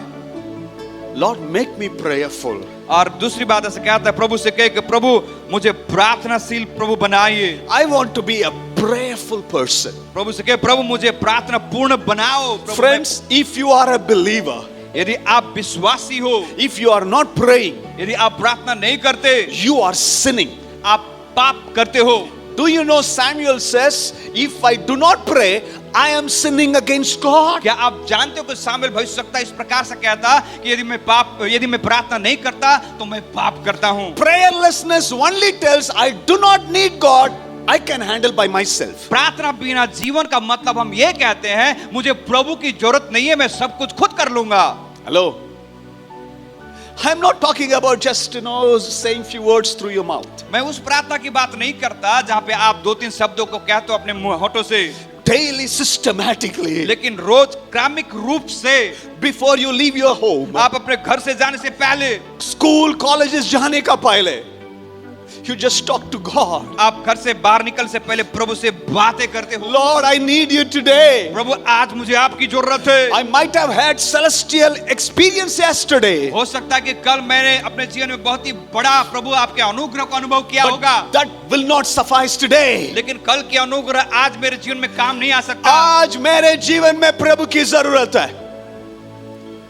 Lord, make me prayerful. और दूसरी बात ऐसे कहता है प्रभु से कहे कि प्रभु मुझे प्रार्थनाशील प्रभु बनाइए। I want to be a prayerful person. प्रभु से कहे प्रभु मुझे प्रार्थना पूर्ण बनाओ। प्रभु Friends, if you are a believer, यदि आप विश्वासी हो, if you are not praying, यदि आप प्रार्थना नहीं करते, you are sinning. आप पाप करते हो। Do you know Samuel says, if I do not pray, I am sinning against God. क्या आप जानते हो कि सामुएल भविष्यवक्ता इस प्रकार से कहता कि यदि मैं प्रार्थना नहीं करता तो मैं पाप करता हूं। Prayerlessness only tells I do not need God. I can handle by myself. प्रार्थना बिना जीवन का मतलब हम ये कहते हैं मुझे प्रभु की जरूरत नहीं है, मैं सब कुछ खुद कर लूंगा। Hello. I'm not talking about just saying few words through your mouth. मैं उस प्रार्थना की बात नहीं करता जहां पे आप दो तीन शब्दों को कहते हो अपने होठों से, Daily, systematically, लेकिन रोज क्रमिक रूप से before you leave your home, आप अपने घर से जाने से पहले, school, colleges जाने का पहले, you just talk to God. आप घर से बाहर निकल से पहले प्रभु से बातें करते हो। Lord, I need you today. प्रभु आज मुझे आपकी जरूरत है। I might have had celestial experience yesterday, हो सकता है कि कल मैंने अपने जीवन में बहुत ही बड़ा प्रभु आपके अनुग्रह को अनुभव किया होगा, but that will not suffice today. लेकिन कल के अनुग्रह आज मेरे जीवन में काम नहीं आ सकता। आज मेरे जीवन में प्रभु की जरूरत है।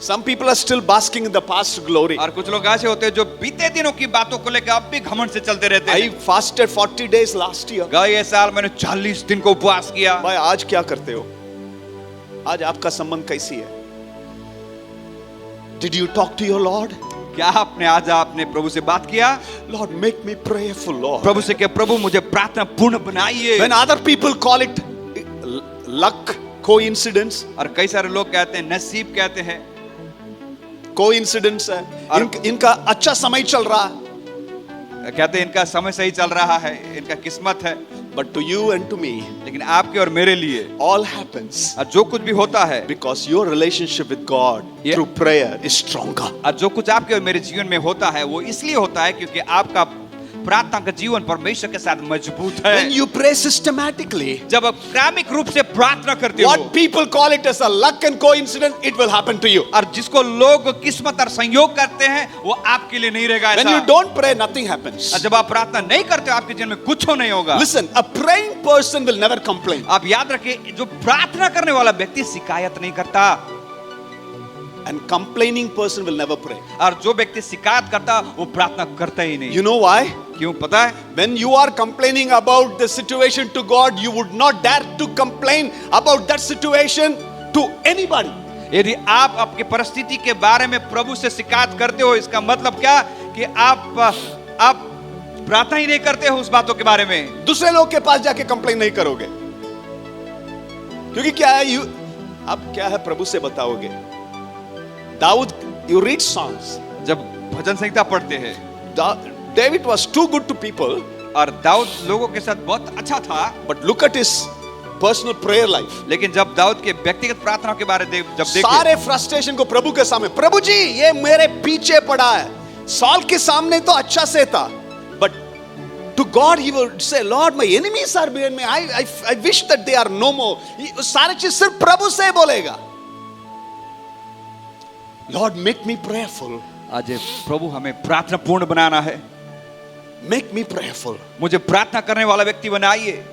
Some people are still basking in the past glory. और कुछ लोग ऐसे होते हैं जो बीते दिनों की बातों को लेकर अब भी घमंड से चलते रहते I हैं। fasted 40 days last year. गए साल मैंने 40 दिन को उपवास किया। भाई आज क्या करते हो? आज आपका संबंध कैसी है? Did you talk to your Lord? क्या आपने प्रभु से बात किया? Lord, make me prayerful, Lord. प्रभु से कहे प्रभु मुझे प्रार्थना पूर्ण बनाइए। When other people call it luck, coincidence, और कई सारे लोग कहते हैं नसीब कहते हैं, coincidence है, इनका अच्छा समय चल रहा है, कहते हैं इनका समय सही चल रहा है, इनका किस्मत है। but to you and to me, लेकिन आपके और मेरे लिए all happens और जो कुछ भी होता है, because your relationship with God Yeah. through prayer is stronger. और जो कुछ आपके और मेरे जीवन में होता है वो इसलिए होता है क्योंकि आपका प्रार्थना का जीवन परमेश्वर के साथ मजबूत है। When you pray systematically, जब आप क्रमिक रूप से प्रार्थना करते हो, what people call it as a luck and coincidence, it will happen to you. और जिसको लोग किस्मत और संयोग करते हैं वो आपके लिए नहीं रहेगा When ऐसा। you don't pray, nothing happens. और जब आप प्रार्थना नहीं करते हो आपके जीवन में कुछ नहीं होगा। Listen, a praying person will never complain. आप याद रखिए जो प्रार्थना करने वाला व्यक्ति शिकायत नहीं करता, And complaining person will never pray. और जो व्यक्ति शिकायत करता वो प्रार्थना करता ही नहीं। You know why? क्यों पता है? When you are complaining about the situation to God, you would not dare to complain about that situation to anybody. यदि आप आपकी परिस्थिति के बारे में प्रभु से शिकायत करते हो, इसका मतलब क्या कि आप प्रार्थना ही नहीं करते हो उस बातों के बारे में। दूसरे लोग के पास जाके कंप्लेन नहीं करोगे, क्योंकि क्या है, अब क्या है, प्रभु से बताओगे। Dawood, you read songs. जब भजन संहिता पढ़ते हैं, David was too good to people, और दाऊद लोगों के साथ बहुत अच्छा था, but look at his personal prayer life. लेकिन जब दाऊद के व्यक्तिगत प्रार्थना के बारे में जब देखे, सारे फ्रस्ट्रेशन को प्रभु के सामने, प्रभु जी ये मेरे पीछे पड़ा है। सॉल के सामने तो अच्छा से था, but to God he would say, Lord, my enemies are behind me. I wish that they are no more. सारे चीज सिर्फ प्रभु से बोलेगा। Lord, make me prayerful. आज प्रभु हमें प्रार्थना पूर्ण बनाना है। Make me prayerful. मुझे प्रार्थना करने वाला व्यक्ति बनाइए।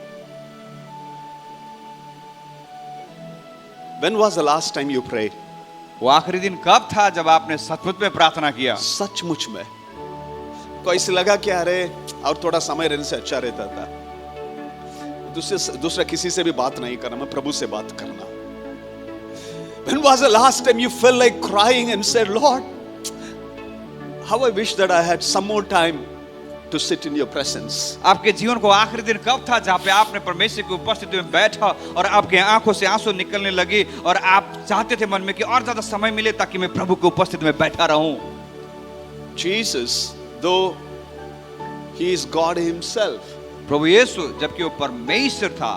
When was the last time you prayed? वो आखिरी दिन कब था जब आपने सचमुच में प्रार्थना किया? सचमुच में। को ऐसे लगा कि अरे और थोड़ा समय रहने से अच्छा रहता था। दूसरा किसी से भी बात नहीं करना, मैं प्रभु से बात करना। When was the last time you felt like crying and said, Lord, how I wish that I had some more time to sit in your presence. आपके जीवन को आखिरी दिन कब था जहाँ पे आपने परमेश्वर की उपस्थिति में बैठा और आपके आंखों से आंसू निकलने लगे और आप चाहते थे मन में कि और ज्यादा समय मिले ताकि मैं प्रभु की उपस्थिति में बैठा रहूं? Jesus, though he is God himself, प्रभु यीशु जबकि वो परमेश्वर था,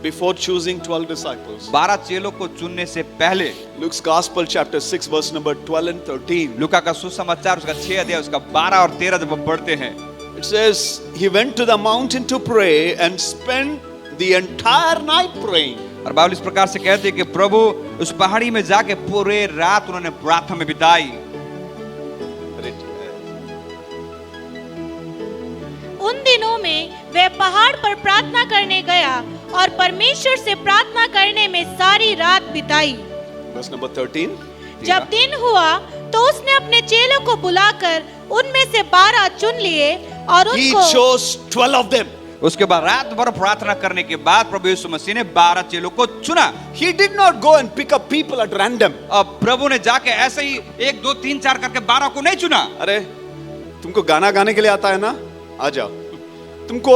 before choosing 12 disciples, 12 चेलों को चुनने से पहले, Luke's Gospel chapter 6 verse number 12 and 13, लूका का सुसमाचार उसका 6 अध्याय उसका 12 और 13 जब हम पढ़ते हैं, it says he went to the mountain to pray and spent the entire night praying. और बाइबल इस प्रकार से कहते हैं कि प्रभु उस पहाड़ी में जाके पूरे रात उन्होंने प्रार्थना में बिताई। उन दिनों में वह पहाड़ पर प्रार्थना करने गया और परमेश्वर से प्रार्थना करने में सारी रात बिताई। Verse number 13. जब दिन हुआ तो उसने अपने चेलों को बुलाकर उनमें से 12 चुन लिए और He उनको chose 12 of them. उसके बाद रात भर प्रार्थना करने के बाद प्रभु यीशु मसीह ने 12 चेलों को चुना। He did not go and pick up people at random. अब प्रभु ने जाके ऐसे ही 1 2 3 4 करके 12 को नहीं चुना। अरे तुमको गाना गाने के लिए आता है ना, आ जाओ। तुमको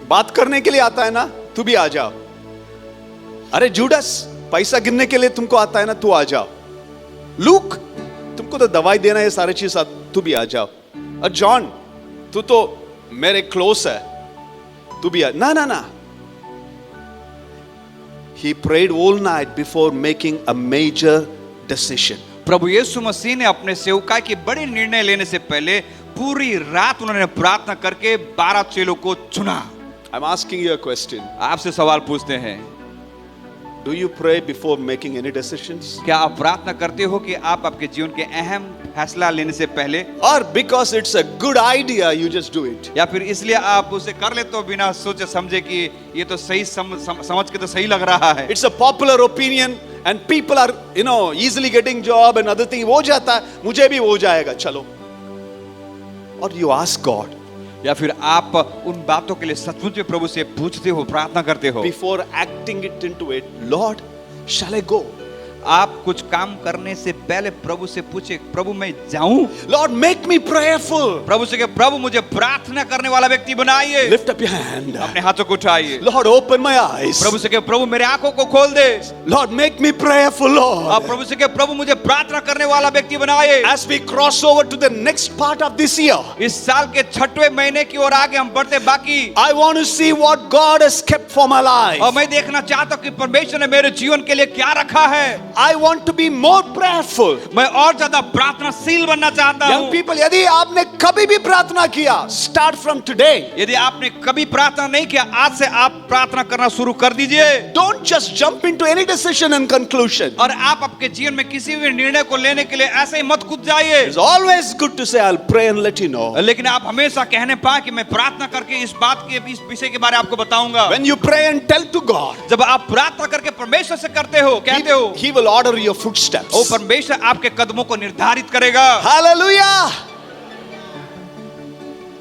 बात करने के लिए आता है ना, तू भी आ जाओ। अरे जूडस, पैसा गिनने के लिए तुमको आता है ना, तू आ जाओ। लूक, तुमको तो दवाई देना है, सारी चीज, तू भी आ जाओ। और जॉन, तू तो मेरे क्लोज है, तू भी आ। ना ना ना। He prayed all night before making a major decision. प्रभु यीशु मसीह ने अपने सेवकाई के बड़े निर्णय लेने से पहले पूरी रात उन्होंने प्रार्थना करके 12 चेलों को चुना। I'm asking you a question. आपसे सवाल पूछते हैं, Do you pray before making any decisions? क्या आप प्रार्थना करते हो कि आप आपके जीवन के अहम फैसला लेने से पहले, Or because it's a good idea, you just do it? या फिर इसलिए आप उसे कर लेते हो बिना सोचे समझे कि ये तो सही समझ के तो सही लग रहा है? It's a popular opinion and people are, easily getting job and other thing. हो जाता है, मुझे भी हो जाएगा, चलो. Or you ask God या फिर आप उन बातों के लिए सचमुच में प्रभु से पूछते हो, प्रार्थना करते हो? before acting it into it. Lord, shall I go? आप कुछ काम करने से पहले प्रभु से पूछे, प्रभु मैं जाऊं? Lord, make me prayerful. प्रभु से कहे, प्रभु मुझे प्रार्थना करने वाला व्यक्ति बनाइए। Lift up your hand. अपने हाथों को उठाइए। Lord, open my eyes. प्रभु से कहे, प्रभु मेरे आंखों को खोल दे। Lord, make me prayerful, आप Lord. प्रभु से कहे, प्रभु मुझे प्रार्थना करने वाला व्यक्ति बनाइए। As we cross over to the next part of this year, इस साल के 6वें महीने की ओर आगे हम बढ़ते बाकी, I want to see what God has kept for my life. और मैं देखना चाहता हूं कि परमेश्वर ने मेरे जीवन के लिए क्या रखा है। I want to be more prayerful. मैं और ज्यादा प्रार्थनाशील बनना चाहता Young हूं। people, यदि आपने कभी भी प्रार्थना किया, start from today. यदि आपने कभी प्रार्थना नहीं किया, आज से आप प्रार्थना करना शुरू कर दीजिए। Don't just jump into any decision and conclusion. और आप आपके जीवन में किसी भी निर्णय को लेने के लिए ऐसे ही मत कूद जाइए। It's always good to say, I'll pray and let you know. लेकिन आप हमेशा कहने पाए कि मैं प्रार्थना करके इस बात के इस विषय के बारे में आपको बताऊंगा। When you pray and tell to God, जब आप प्रार्थना करके परमेश्वर से करते हो, कहते हो, He will order your footsteps. वो परमेश्वर आपके कदमों को निर्धारित करेगा। Hallelujah!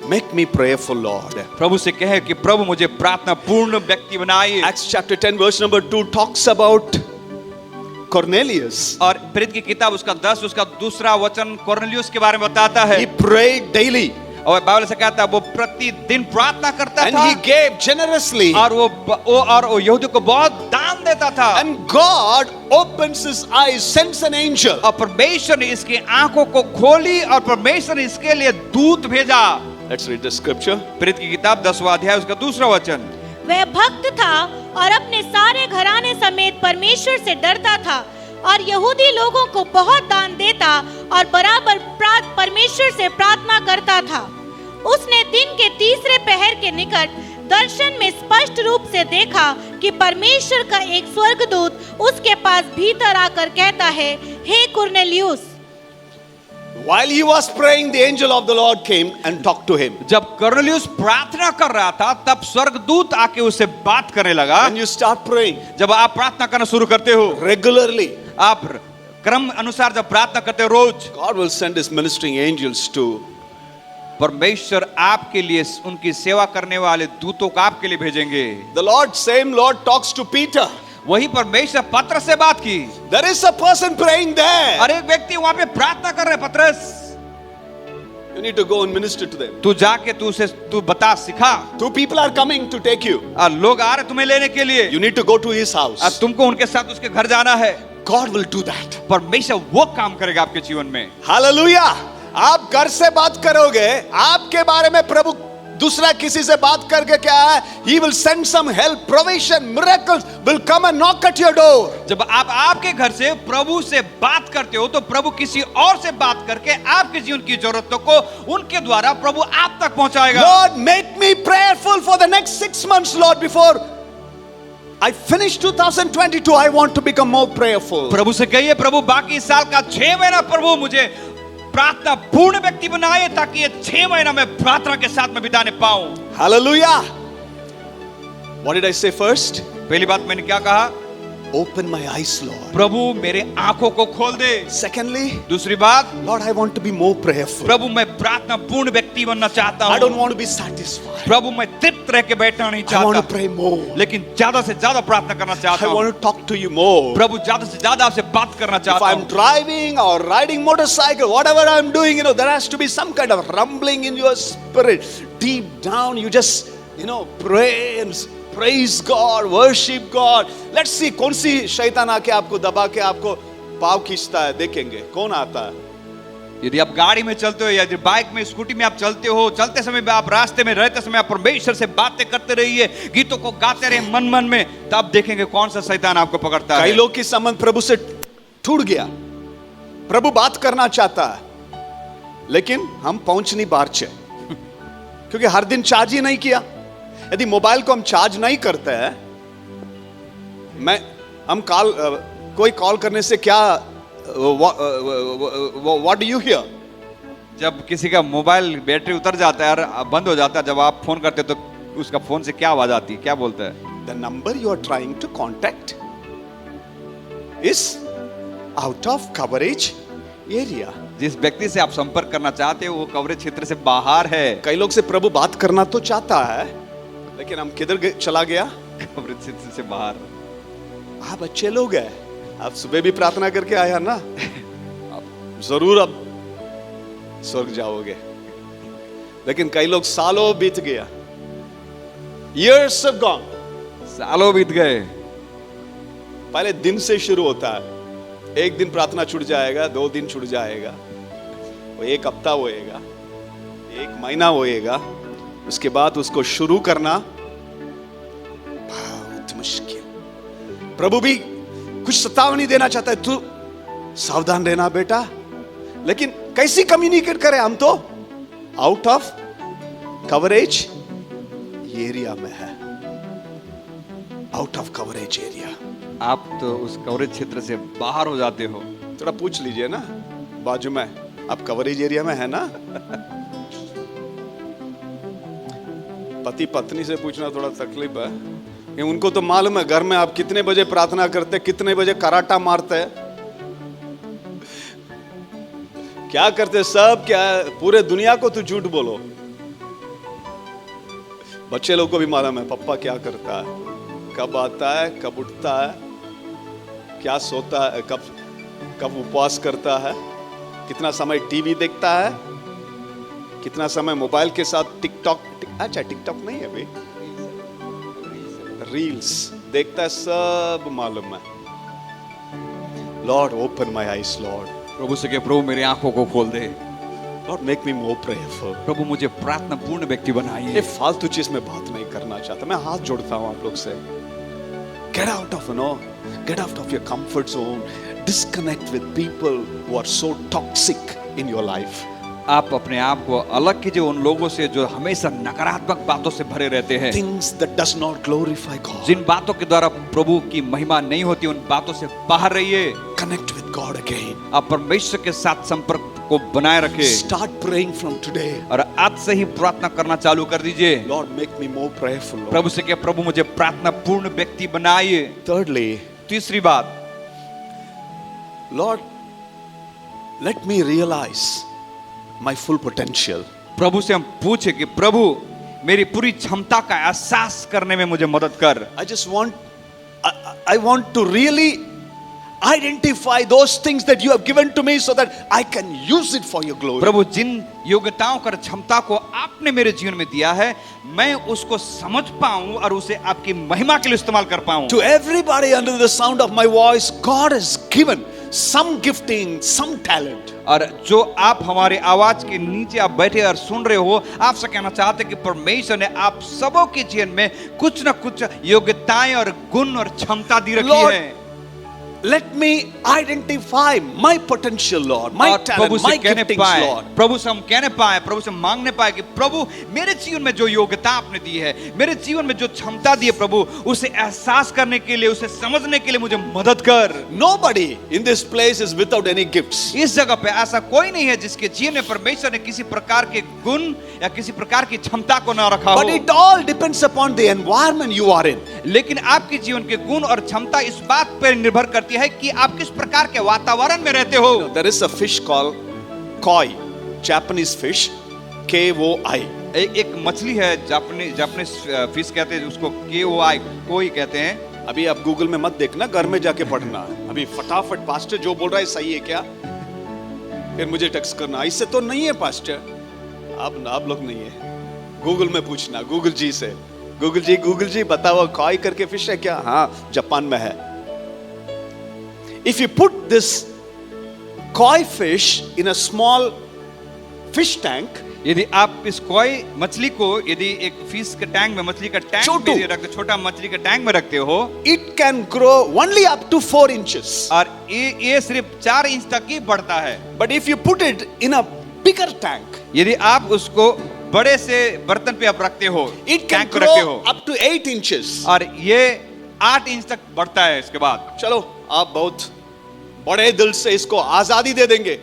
Make me prayerful, Lord. प्रभु से कहे कि प्रभु मुझे प्रार्थना पूर्ण व्यक्ति बनाइए। Acts chapter 10 verse number 2 talks about Cornelius. और प्रेरित की किताब उसका 10 उसका दूसरा वचन कोर्नेलियुस के बारे में बताता है। He prayed daily और बाइबल से कहता है वो प्रतिदिन प्रार्थना करता and था he gave generously. और वो यहूदियों को बहुत दान देता था। And God opens his eyes, sends an angel. और परमेश्वर ने इसकी आंखों को खोली और परमेश्वर ने इसके लिए दूत भेजा। Let's read the scripture. प्रेरित की किताब 10वां अध्याय उसका दूसरा वचन। वह भक्त था और अपने सारे घराने समेत परमेश्वर से डरता था और यहूदी लोगों को बहुत दान देता और बराबर परमेश्वर से प्रार्थना करता था। उसने दिन के तीसरे पहर के निकट दर्शन में स्पष्ट रूप से देखा कि परमेश्वर का एक स्वर्गदूत उसके पास भीतर आकर कहता है, हे Cornelius. While he was praying, the angel of the Lord came and talked to him. जब कर्नेलियुस प्रार्थना कर रहा था तब स्वर्गदूत आके उससे बात करने लगा। When you start praying जब आप प्रार्थना करना शुरू करते हो, regularly, आप क्रम अनुसार जब प्रार्थना करते हो रोज, God will send his ministering angels to परमेश्वर आपके लिए उनकी सेवा करने वाले दूतों को आपके लिए भेजेंगे। the Lord. Same Lord talks to Peter. वही परमेश्वर पत्रस से बात की। There is a person praying there. और एक व्यक्ति वहां पे प्रार्थना कर रहे हैं, पत्रस You need to go and minister to them. तू जाके तू बता सिखा। 2 people are coming to take you. लोग आ रहे तुम्हें लेने के लिए, You need to go to his house. तुमको उनके साथ उसके घर जाना है। God will do that. परमेश्वर वो काम करेगा आपके जीवन में। Hallelujah. आप घर से बात करोगे, आपके बारे में प्रभु दूसरा किसी से बात करके क्या है? He will send some help, provision, miracles will come and knock at your door. जब आप आपके घर से प्रभु से बात करते हो तो प्रभु किसी और से बात करके आपके जीवन की जरूरतों को उनके द्वारा प्रभु आप तक पहुंचाएगा। Lord, make me prayerful for the next 6 months, Lord, before I finish 2022. I want to become more prayerful. प्रभु से कहिए, प्रभु बाकी इस साल का 6 महीना प्रभु मुझे प्रार्थना पूर्ण व्यक्ति बनाए ताकि ये 6 महीना मैं प्रार्थना के साथ में बिताने पाऊं। Hallelujah. What did I say first? पहली बात मैंने क्या कहा? Open my eyes, Lord. प्रभु मेरे आंखों को खोल दे। Secondly, दूसरी बात, Lord, I want to be more prayerful. प्रभु मैं प्रार्थना पूर्ण व्यक्ति बनना चाहता I don't हूं। want to be satisfied. प्रभु मैं तृप्त रह के बैठना नहीं I want to चाहता, pray more. लेकिन ज्यादा से ज्यादा प्रार्थना करना चाहता I हूं। want to talk to you more. प्रभु ज्यादा से ज्यादा आपसे बात करना If चाहता I'm हूं। driving or riding motorcycle, whatever I'm doing, there has to be some kind of rumbling in your spirit. Deep down, you just, pray and praise God, worship God. Let's see, कौन सी शैतान आके आपको दबा के आपको पाव खींचता है, देखेंगे कौन आता है। यदि आप गाड़ी में चलते हो या यदि बाइक में स्कूटी में आप चलते हो, चलते समय में आप रास्ते में रहते समय आप परमेश्वर से बातें करते रहिए, गीतों को गाते रहिए मन मन में, तब देखेंगे कौन सा शैतान आपको पकड़ता है। कई लोग की संबंध प्रभु से टूट गया, प्रभु बात करना चाहता है, लेकिन हम पहुंच नहीं पार्चे क्योंकि हर दिन चार्ज ही नहीं किया। यदि मोबाइल को हम चार्ज नहीं करते हैं, कोई कॉल करने से क्या, व्हाट डू यू हियर? जब किसी का मोबाइल बैटरी उतर जाता है और बंद हो जाता है, जब आप फोन करते हो तो उसका फोन से क्या आवाज आती है, क्या बोलता है? The number you are trying to contact is out of coverage area. जिस व्यक्ति से आप संपर्क करना चाहते हो वो कवरेज क्षेत्र से बाहर है। कई लोग से प्रभु बात करना तो चाहता है, लेकिन हम किधर चला गया? कवरेज क्षेत्र से बाहर। आप अच्छे लोग हैं, आप सुबह भी प्रार्थना करके आया ना, आप जरूर अब स्वर्ग जाओगे। लेकिन कई लोग सालों बीत गया, years have gone, सालों बीत गए। पहले दिन से शुरू होता है, एक दिन प्रार्थना छूट जाएगा, 2 दिन छूट जाएगा, वो 1 हफ्ता होएगा, 1 महीना होएगा, उसके बाद उसको शुरू करना बहुत मुश्किल। प्रभु भी कुछ चेतावनी देना चाहता है, तू सावधान रहना बेटा, लेकिन कैसी कम्युनिकेट करें? हम तो आउट ऑफ कवरेज एरिया में है, आउट ऑफ कवरेज एरिया। आप तो उस कवरेज क्षेत्र से बाहर हो जाते हो। थोड़ा पूछ लीजिए ना बाजू में, आप कवरेज एरिया में है ना? पति पत्नी से पूछना थोड़ा तकलीफ है, कि उनको तो मालूम है घर में आप कितने बजे प्रार्थना करते, कितने बजे कराटा मारते हैं, क्या करते सब, क्या पूरे दुनिया को तू झूठ बोलो। बच्चे लोग को भी मालूम है पप्पा क्या करता है, कब आता है, कब उठता है, क्या सोता है, कब उपवास करता है, कितना समय टीवी देखता है, कितना समय मोबाइल के साथ अच्छा टिकटॉक नहीं है भाई, रील्स देखता है, सब मालूम है। Lord open my eyes lord. प्रभु से कहे, प्रभु मेरी आंखों को खोल दे। Lord make me more prayerful. प्रभु मुझे प्रार्थना पूर्ण व्यक्ति ये बनाइए। फालतू चीज में बात नहीं करना चाहता, मैं हाथ जोड़ता हूं आप लोग से। Get out of get out of your comfort zone. Disconnect with people who are so toxic in your life. आप अपने आप को अलग कीजिए उन लोगों से जो हमेशा नकारात्मक बातों से भरे रहते हैं। Things that does not glorify God. जिन बातों के द्वारा प्रभु की महिमा नहीं होती, उन बातों से बाहर रहिए। Connect with God again. आप परमेश्वर के साथ संपर्क को बनाए रखे। Start praying from today. और आज से ही प्रार्थना करना चालू कर दीजिए। Lord, make me more prayerful, Lord. प्रभु से कहे, प्रभु मुझे प्रार्थना पूर्ण व्यक्ति बनाइए। Thirdly, तीसरी बात, Lord, let me realize my full potential. प्रभु से हम पूछे कि प्रभु मेरी पूरी क्षमता का एहसास करने में मुझे मदद कर। I want to really identify those things that you have given to me so that I can use it for your glory. प्रभु जिन योग्यताओं और क्षमता को आपने मेरे जीवन में दिया है, मैं उसको समझ पाऊं और उसे आपकी महिमा के लिए इस्तेमाल कर पाऊं। To everybody under the sound of my voice, God has given some gifting, some talent. और जो आप हमारे आवाज के नीचे आप बैठे और सुन रहे हो, आपसे कहना चाहते कि परमेश्वर ने आप सबों के जीवन में कुछ न कुछ योग्यताएं और गुण और क्षमता दी रखी Lord, है। Let me identify my potential, Lord, my और प्रभु talent, से my कहने giftings, पाए, Lord. प्रभु से हम कहने पाए, प्रभु से मांगने पाए कि प्रभु मेरे जीवन में जो योग्यता आपने दी है, मेरे जीवन में जो क्षमता दी है, प्रभु उसे एहसास करने के लिए, उसे समझने के लिए मुझे मदद कर। Nobody in this place is without any gifts. इस जगह पे ऐसा कोई नहीं है जिसके जीवन में परमेश्वर ने किसी प्रकार के गुण या किसी प्रकार की क्षमता को ना रखा But हो। it all depends upon the environment you are in. लेकिन आपके जीवन के गुण और क्षमता इस बात पर निर्भर करती है कि आप किस प्रकार के वातावरण में रहते हो। There is a fish called koi, Japanese fish, K-O-I. एक मछली है, जापानीज फिश कहते हैं उसको, KOI कोई कहते हैं। अभी आप गूगल में मत देखना, घर में जाके पढ़ना। अभी फटाफट पास्टर जो बोल रहा है सही है क्या, फिर मुझे टेक्स्ट करना, इससे तो नहीं है पास्टर। आप लोग नहीं है, गूगल में पूछना, गूगल जी से, गूगल जी बताओ कॉय करके फिश है क्या? हाँ, जापान में है। If you put this koi fish in a small fish tank, यदि आप इस कोई मछली को यदि एक फिश के टैंक में, मछली का टैंक में रखते, छोटा मछली का टैंक में रखते हो, it can grow only up to 4 inches. और ये सिर्फ 4 इंच तक ही बढ़ता है। But if you put it in a bigger tank, यदि आप उसको बड़े से बर्तन पे आप रखते हो, it can टैंक पे रखते हो, grow up to 8 inches. और ये 8 इंच तक बढ़ता है। इसके बाद चलो आप बहुत बड़े दिल से इसको आजादी दे देंगे।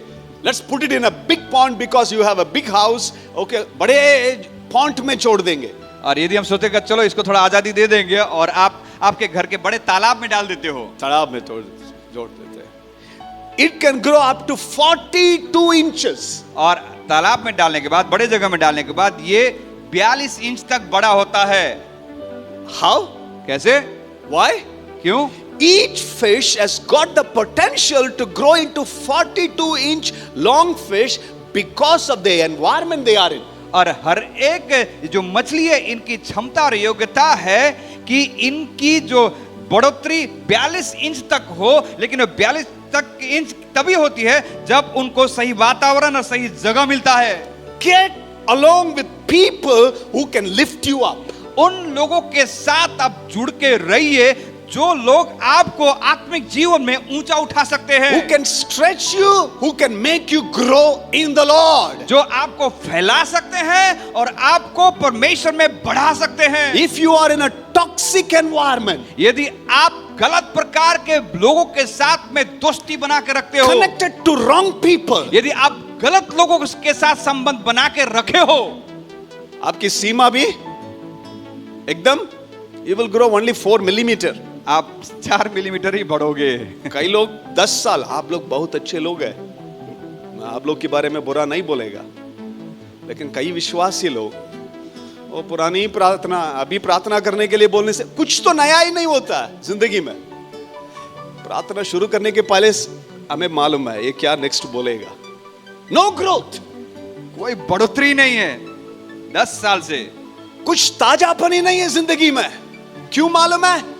Let's put it in a big pond because you have a big house. Okay, बड़े पॉन्ड में छोड़ देंगे। और यदि हम सोचेगा चलो इसको थोड़ा आजादी दे देंगे और आप आपके घर के बड़े तालाब में डाल देते हो, तालाब में जोड़ देते हैं। It can grow up to 42 inches. और तालाब में डालने के बाद, बड़े जगह में डालने के बाद ये 42 इंच तक बड़ा होता है। How? कैसे? Why? क्यों? Each fish has got the potential to grow into 42-inch long fish because of the environment they are in. और हर एक जो मछली है, इनकी क्षमता और योग्यता है कि इनकी जो बढ़ोतरी 42 इंच तक हो, लेकिन 42 तक इंच तभी होती है जब उनको सही वातावरण और सही जगह मिलता है। Get along with people who can lift you up. उन लोगों के साथ आप जुड़ के रहिए जो लोग आपको आत्मिक जीवन में ऊंचा उठा सकते हैं, Who can stretch you, who can make you grow in the Lord. जो आपको फैला सकते हैं और आपको परमेश्वर में बढ़ा सकते हैं। If you are in a toxic environment, यदि आप गलत प्रकार के लोगों के साथ में दोस्ती बना के रखते हो, connected to wrong people, यदि आप गलत लोगों के साथ संबंध बना के रखे हो, आपकी सीमा भी एकदम, you will grow only 4 millimeter. आप 4 मिलीमीटर ही बढ़ोगे। कई लोग 10 साल, आप लोग बहुत अच्छे लोग हैं, मैं आप लोग के बारे में बुरा नहीं बोलेगा, लेकिन कई विश्वासी लोग वो पुरानी प्रार्थना अभी प्रार्थना करने के लिए बोलने से कुछ तो नया ही नहीं होता है जिंदगी में। प्रार्थना शुरू करने के पहले हमें मालूम है ये क्या नेक्स्ट बोलेगा। नो ग्रोथ, कोई बढ़ोतरी नहीं है 10 साल से, कुछ ताजापन ही नहीं है जिंदगी में। क्यों मालूम है?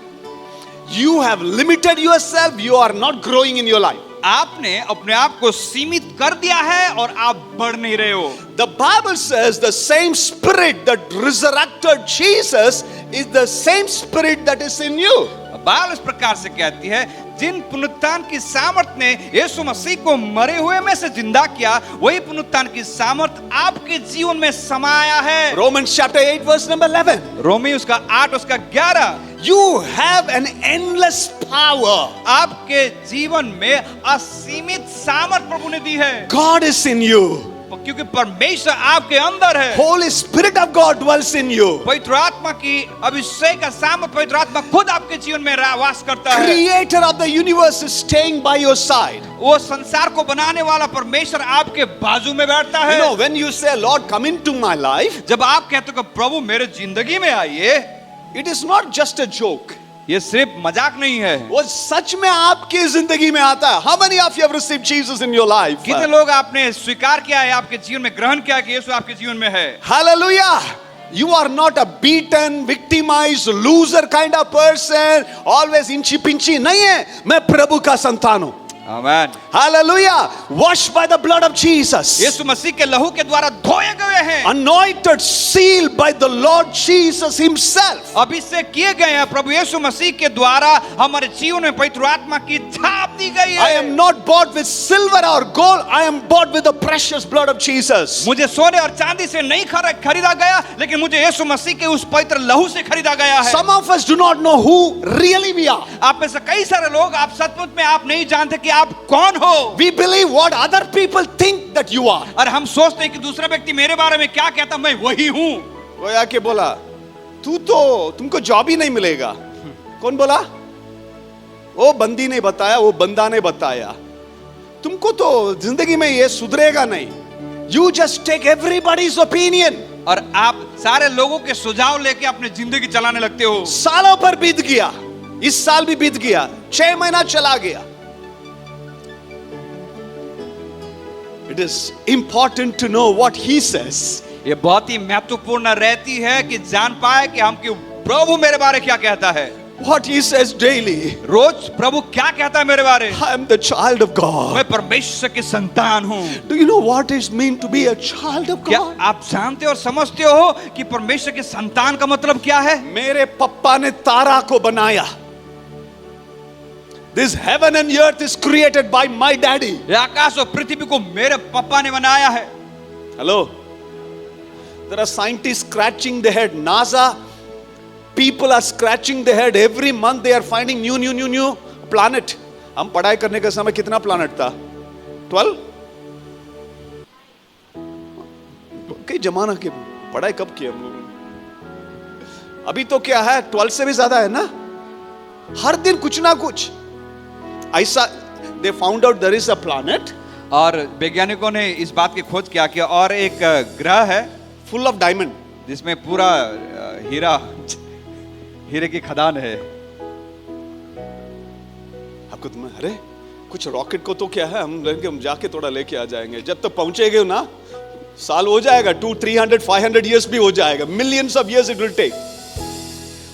You have limited yourself, you are not growing in your life. आपने अपने आप को सीमित कर दिया है और आप बढ़ नहीं रहे हो। The Bible says the same spirit that resurrected Jesus is the same spirit that is in you. Bible इस प्रकार से कहती है, जिन पुनरुत्थान की सामर्थ ने यीशु मसीह को मरे हुए में से जिंदा किया, वही पुनरुत्थान की सामर्थ आपके जीवन में समाया है। Romans chapter 8 verse number 11. रोमी उसका 8 उसका 11। You have an endless power. आपके जीवन में असीमित सामर्थ प्रभु ने दी है, God is in you. क्योंकि परमेश्वर आपके अंदर है। Holy Spirit of God dwells in you. पवित्र आत्मा की अभिषेक का सामर्थ, पवित्र आत्मा खुद आपके जीवन में वास करता है। Creator of the universe is staying by your side. वो संसार को बनाने वाला परमेश्वर आपके बाजू में बैठता है। You know, when you say, Lord, come into my life, जब आप कहते हो कि प्रभु मेरे जिंदगी में आइए, it is not just a joke. ये सिर्फ मजाक नहीं है, वो सच में आपकी जिंदगी में आता है। How many of you have received Jesus in your life? कितने लोग आपने स्वीकार किया है, आपके जीवन में ग्रहण किया कि यीशु आपके जीवन में है। Hallelujah. You are not a beaten, victimized, loser kind of person, always inchy pinchy. नहीं है, मैं प्रभु का संतान हूँ। आमीन। Hallelujah. Washed by the blood of Jesus. यीशु मसीह के लहू के द्वारा धोए गए हैं, Anointed, sealed by the Lord Jesus himself. अभिषेक किए गए हैं प्रभु यीशु मसीह के द्वारा। हमारे जीवन में पवित्र आत्मा की छाप दी गई है। I am not bought with silver or gold. I am bought with the precious blood of Jesus. मुझे सोने और चांदी से नहीं खरीदा गया, लेकिन मुझे यीशु मसीह के उस पवित्र लहू से खरीदा गया है। Some of us do not know who really we are. आप में से कई सारे लोग, आप सचमुच में आप नहीं जानते कि आप कौन हो। We believe what other people think that you are. और हम सोचते हैं कि दूसरा व्यक्ति मेरे बारे में क्या कहता, मैं वही हूँ। वो आके बोला, तुमको जॉब ही नहीं मिलेगा। कौन बोला? वो बंदी ने बताया, वो बंदा ने बताया, तुमको तो जिंदगी में ये सुधरेगा नहीं। You just take everybody's opinion. और आप सारे लोगों के सुझाव लेके अपनी जिंदगी चलाने लगते हो। सालों पर बीत गया, इस साल भी बीत गया, 6 महीना चला गया। It is important to know what he says. ये बहुत ही महत्वपूर्ण रहती है कि जान पाए कि हम कि प्रभु मेरे बारे क्या कहता है। What he says daily. रोज प्रभु क्या कहता है मेरे बारे। I am the child of God. मैं परमेश्वर की संतान हूँ। Do you know what it means to be a child of क्या God? आप जानते और समझते हो कि परमेश्वर के संतान का मतलब क्या है? मेरे पप्पा ने तारा को बनाया। This heaven and earth is created by my daddy. ये आकाश और पृथ्वी को मेरे पापा ने बनाया है। Hello. There are scientists scratching their head. NASA people are scratching their head. Every month they are finding new planet. हम पढ़ाई करने के समय कितना planet था? 12? कई जमाना के पढ़ाई कब की हम लोगों ने? अभी तो क्या है, 12 से भी ज्यादा है ना? हर दिन कुछ ना कुछ ऐसा। they found out there is a planet, और वैज्ञानिकों ने इस बात की खोज किया कि और एक ग्रह है full of diamond, जिसमें पूरा हीरे की खदान है। आपको तुम्हें अरे कुछ रॉकेट को तो क्या है, हम जाके थोड़ा लेके आ जाएंगे। जब तक पहुंचेगे ना, साल हो जाएगा, 200, 300, 500 years भी हो जाएगा, millions of years it will take.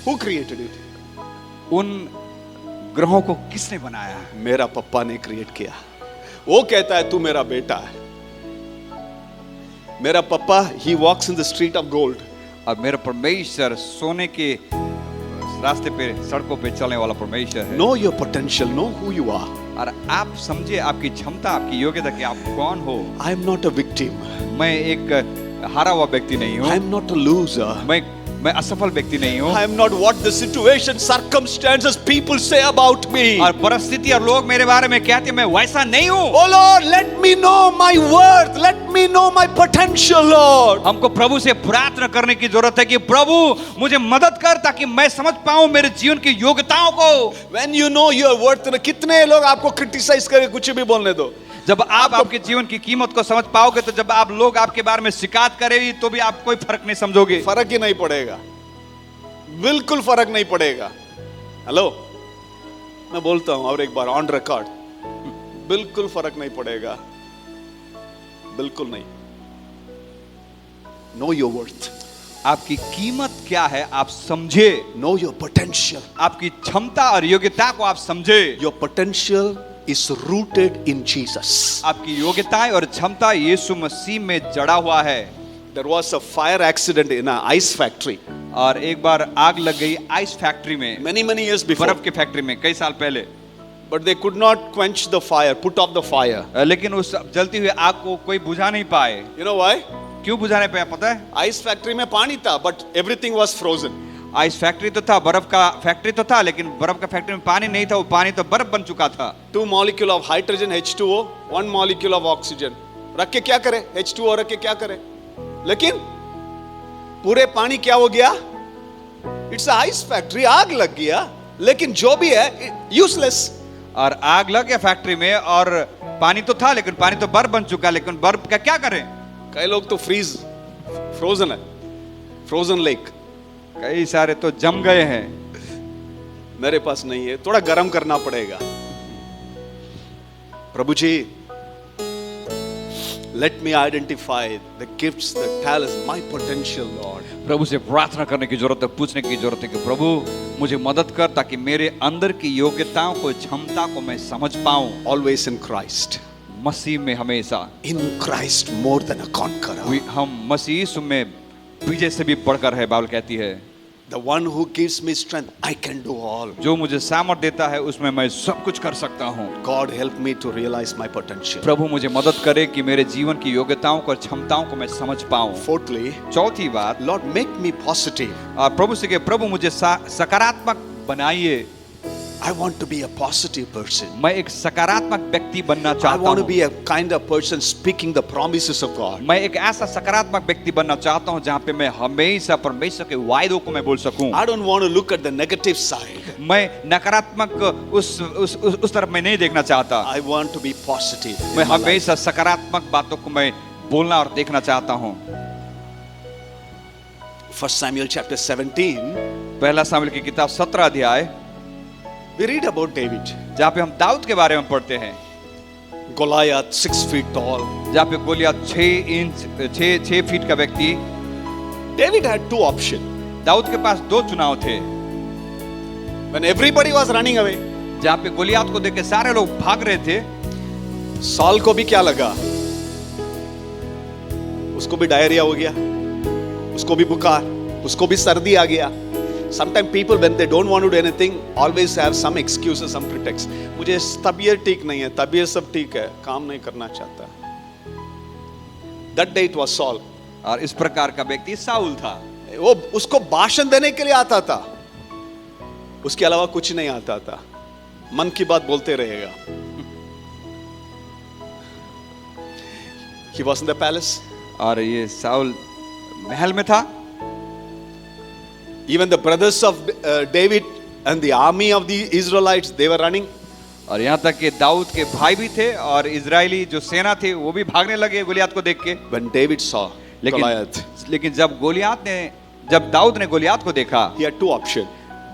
Who created it? उन ग्रहों को किसने बनाया? मेरा पप्पा ने क्रिएट किया। वो कहता है तू मेरा बेटा है। मेरा पप्पा he walks in the street of gold. और मेरा परमेश्वर सोने के रास्ते पे, सड़कों पे चलने वाला परमेश्वर है। Know your potential, know who you are. और आप समझे आपकी क्षमता, आपकी योग्यता कि आप कौन हो। I am not a victim. मैं एक हारा हुआ व्यक्ति नहीं हूँ। I am not a loser. मैं असफल व्यक्ति नहीं हूँ। I am not what the situation, circumstances people say about me. और परिस्थिति और लोग मेरे बारे में कहते हैं, मैं वैसा नहीं हूँ। Oh Lord, let me know my worth. Let me know my potential, Lord. हमको प्रभु से प्रार्थना करने की जरूरत है कि प्रभु मुझे मदद कर, ताकि मैं समझ पाऊं मेरे जीवन की योग्यताओं को। When you know your worth, कितने लोग आपको क्रिटिसाइज करके कुछ भी बोलने दो। जब आप आपके जीवन की कीमत को समझ पाओगे, तो जब आप लोग आपके बारे में शिकायत करेंगे तो भी आप कोई फर्क नहीं समझोगे। फर्क ही नहीं पड़ेगा, बिल्कुल फर्क नहीं पड़ेगा। हेलो, मैं बोलता हूं और एक बार ऑन रिकॉर्ड, बिल्कुल फर्क नहीं पड़ेगा, बिल्कुल नहीं। Know your worth. आपकी कीमत क्या है आप समझे। Know your potential. आपकी क्षमता और योग्यता को आप समझे। Your potential is rooted in Jesus. आपकी योग्यता और क्षमता यीशु मसीह में जड़ा हुआ है। There was a fire accident in an ice factory और एक बार आग लग गई आइस फैक्ट्री में, many years before. बर्फ की फैक्ट्री में कई साल पहले। But they could not quench the fire, put off the fire. लेकिन उस जलती हुई आग को कोई बुझा नहीं पाए। You know why? क्यों बुझा नहीं पाया पता है? Ice factory में पानी था, but everything was frozen. Ice factory तो था, बर्फ का फैक्ट्री तो था, लेकिन बर्फ का फैक्ट्री में पानी नहीं था, वो पानी तो बर्फ बन चुका था। 2 molecule of hydrogen H2O, 1 molecule of oxygen. रख के क्या करे? H2O रख के क्या करे? लेकिन पूरे पानी क्या हो गया? It's a ice factory, आग लग गया, लेकिन जो भी है useless. और आग लग गया फैक्ट्री में और पानी तो था, लेकिन पानी तो बर्फ बन चुका, लेकिन बर्फ का क्या करें? कई लोग तो फ्रोजन है, फ्रोजन लेक। कई सारे तो जम गए हैं। मेरे पास नहीं है, थोड़ा गर्म करना पड़ेगा। प्रभु जी, let me identify the gifts, the talents, my potential, Lord. प्रभु से प्रार्थना करने की जरूरत है, पूछने की जरूरत है कि प्रभु मुझे मदद कर ताकि मेरे अंदर की योग्यताओं को, क्षमता को मैं समझ पाऊं। Always in Christ. मसीह में हमेशा। In Christ more than a conqueror. हम मसीह यीशु में विजय से भी बढ़कर है, बाइबल कहती है। The one who gives me strength, I can do all. जो मुझे सामर्थ देता है उसमें मैं सब कुछ कर सकता हूँ। God help me to realize my potential. प्रभु मुझे मदद करे कि मेरे जीवन की योग्यताओं को, क्षमताओं को मैं समझ पाऊं। Fourthly, चौथी बात, Lord make me positive. और प्रभु से कहे, प्रभु मुझे सकारात्मक बनाइए। I want to be a positive person. मैं एक सकारात्मक व्यक्ति बनना I चाहता want to हूँ। be a kind of person speaking the promises of God. मैं एक ऐसा सकारात्मक व्यक्ति बनना चाहता हूँ जहाँ पे मैं हमेशा परमेश्वर के वायदों को मैं बोल सकूं। I don't want to look at the negative side. मैं नकारात्मक उस तरफ मैं नहीं देखना चाहता। I want to be positive. in मैं my life. हमेशा सकारात्मक बातों को मैं बोलना और देखना चाहता हूँ। 1 Samuel chapter 17, पहला शामिल की किताब 17 अध्याय, we read about David. जहाँ पे हम दाऊद के बारे में पढ़ते हैं। Goliath, 6 feet tall. जहाँ पे गोलियत 6 फीट का व्यक्ति। David had 2 options. दाऊद के पास 2 चुनाव थे। When everybody was running away, जहाँ पे गोलियत को देख के सारे लोग भाग रहे थे, सॉल को भी क्या लगा? उसको भी डायरिया हो गया, उसको भी बुखार, उसको भी सर्दी आ गया। Sometimes people when they don't want to do anything always have some excuses, some pretext. मुझे तबीयत ठीक नहीं है, तबीयत सब ठीक है, काम नहीं करना चाहता। That day it was Saul. और इस प्रकार का व्यक्ति साउल था। वो उसको भाषण देने के लिए आता था, उसके अलावा कुछ नहीं आता था, मन की बात बोलते रहेगा। He was in the palace. और ये साउल महल में था। Even the brothers of David and the army of the Israelites, they were running. और यहाँ तक कि दाऊद के भाई भी थे और इजरायली जो सेना थे वो भी भागने लगे गोलियत को देख के। When David saw Goliath, लेकिन जब दाऊद ने गोलियत को देखा, he had 2 options.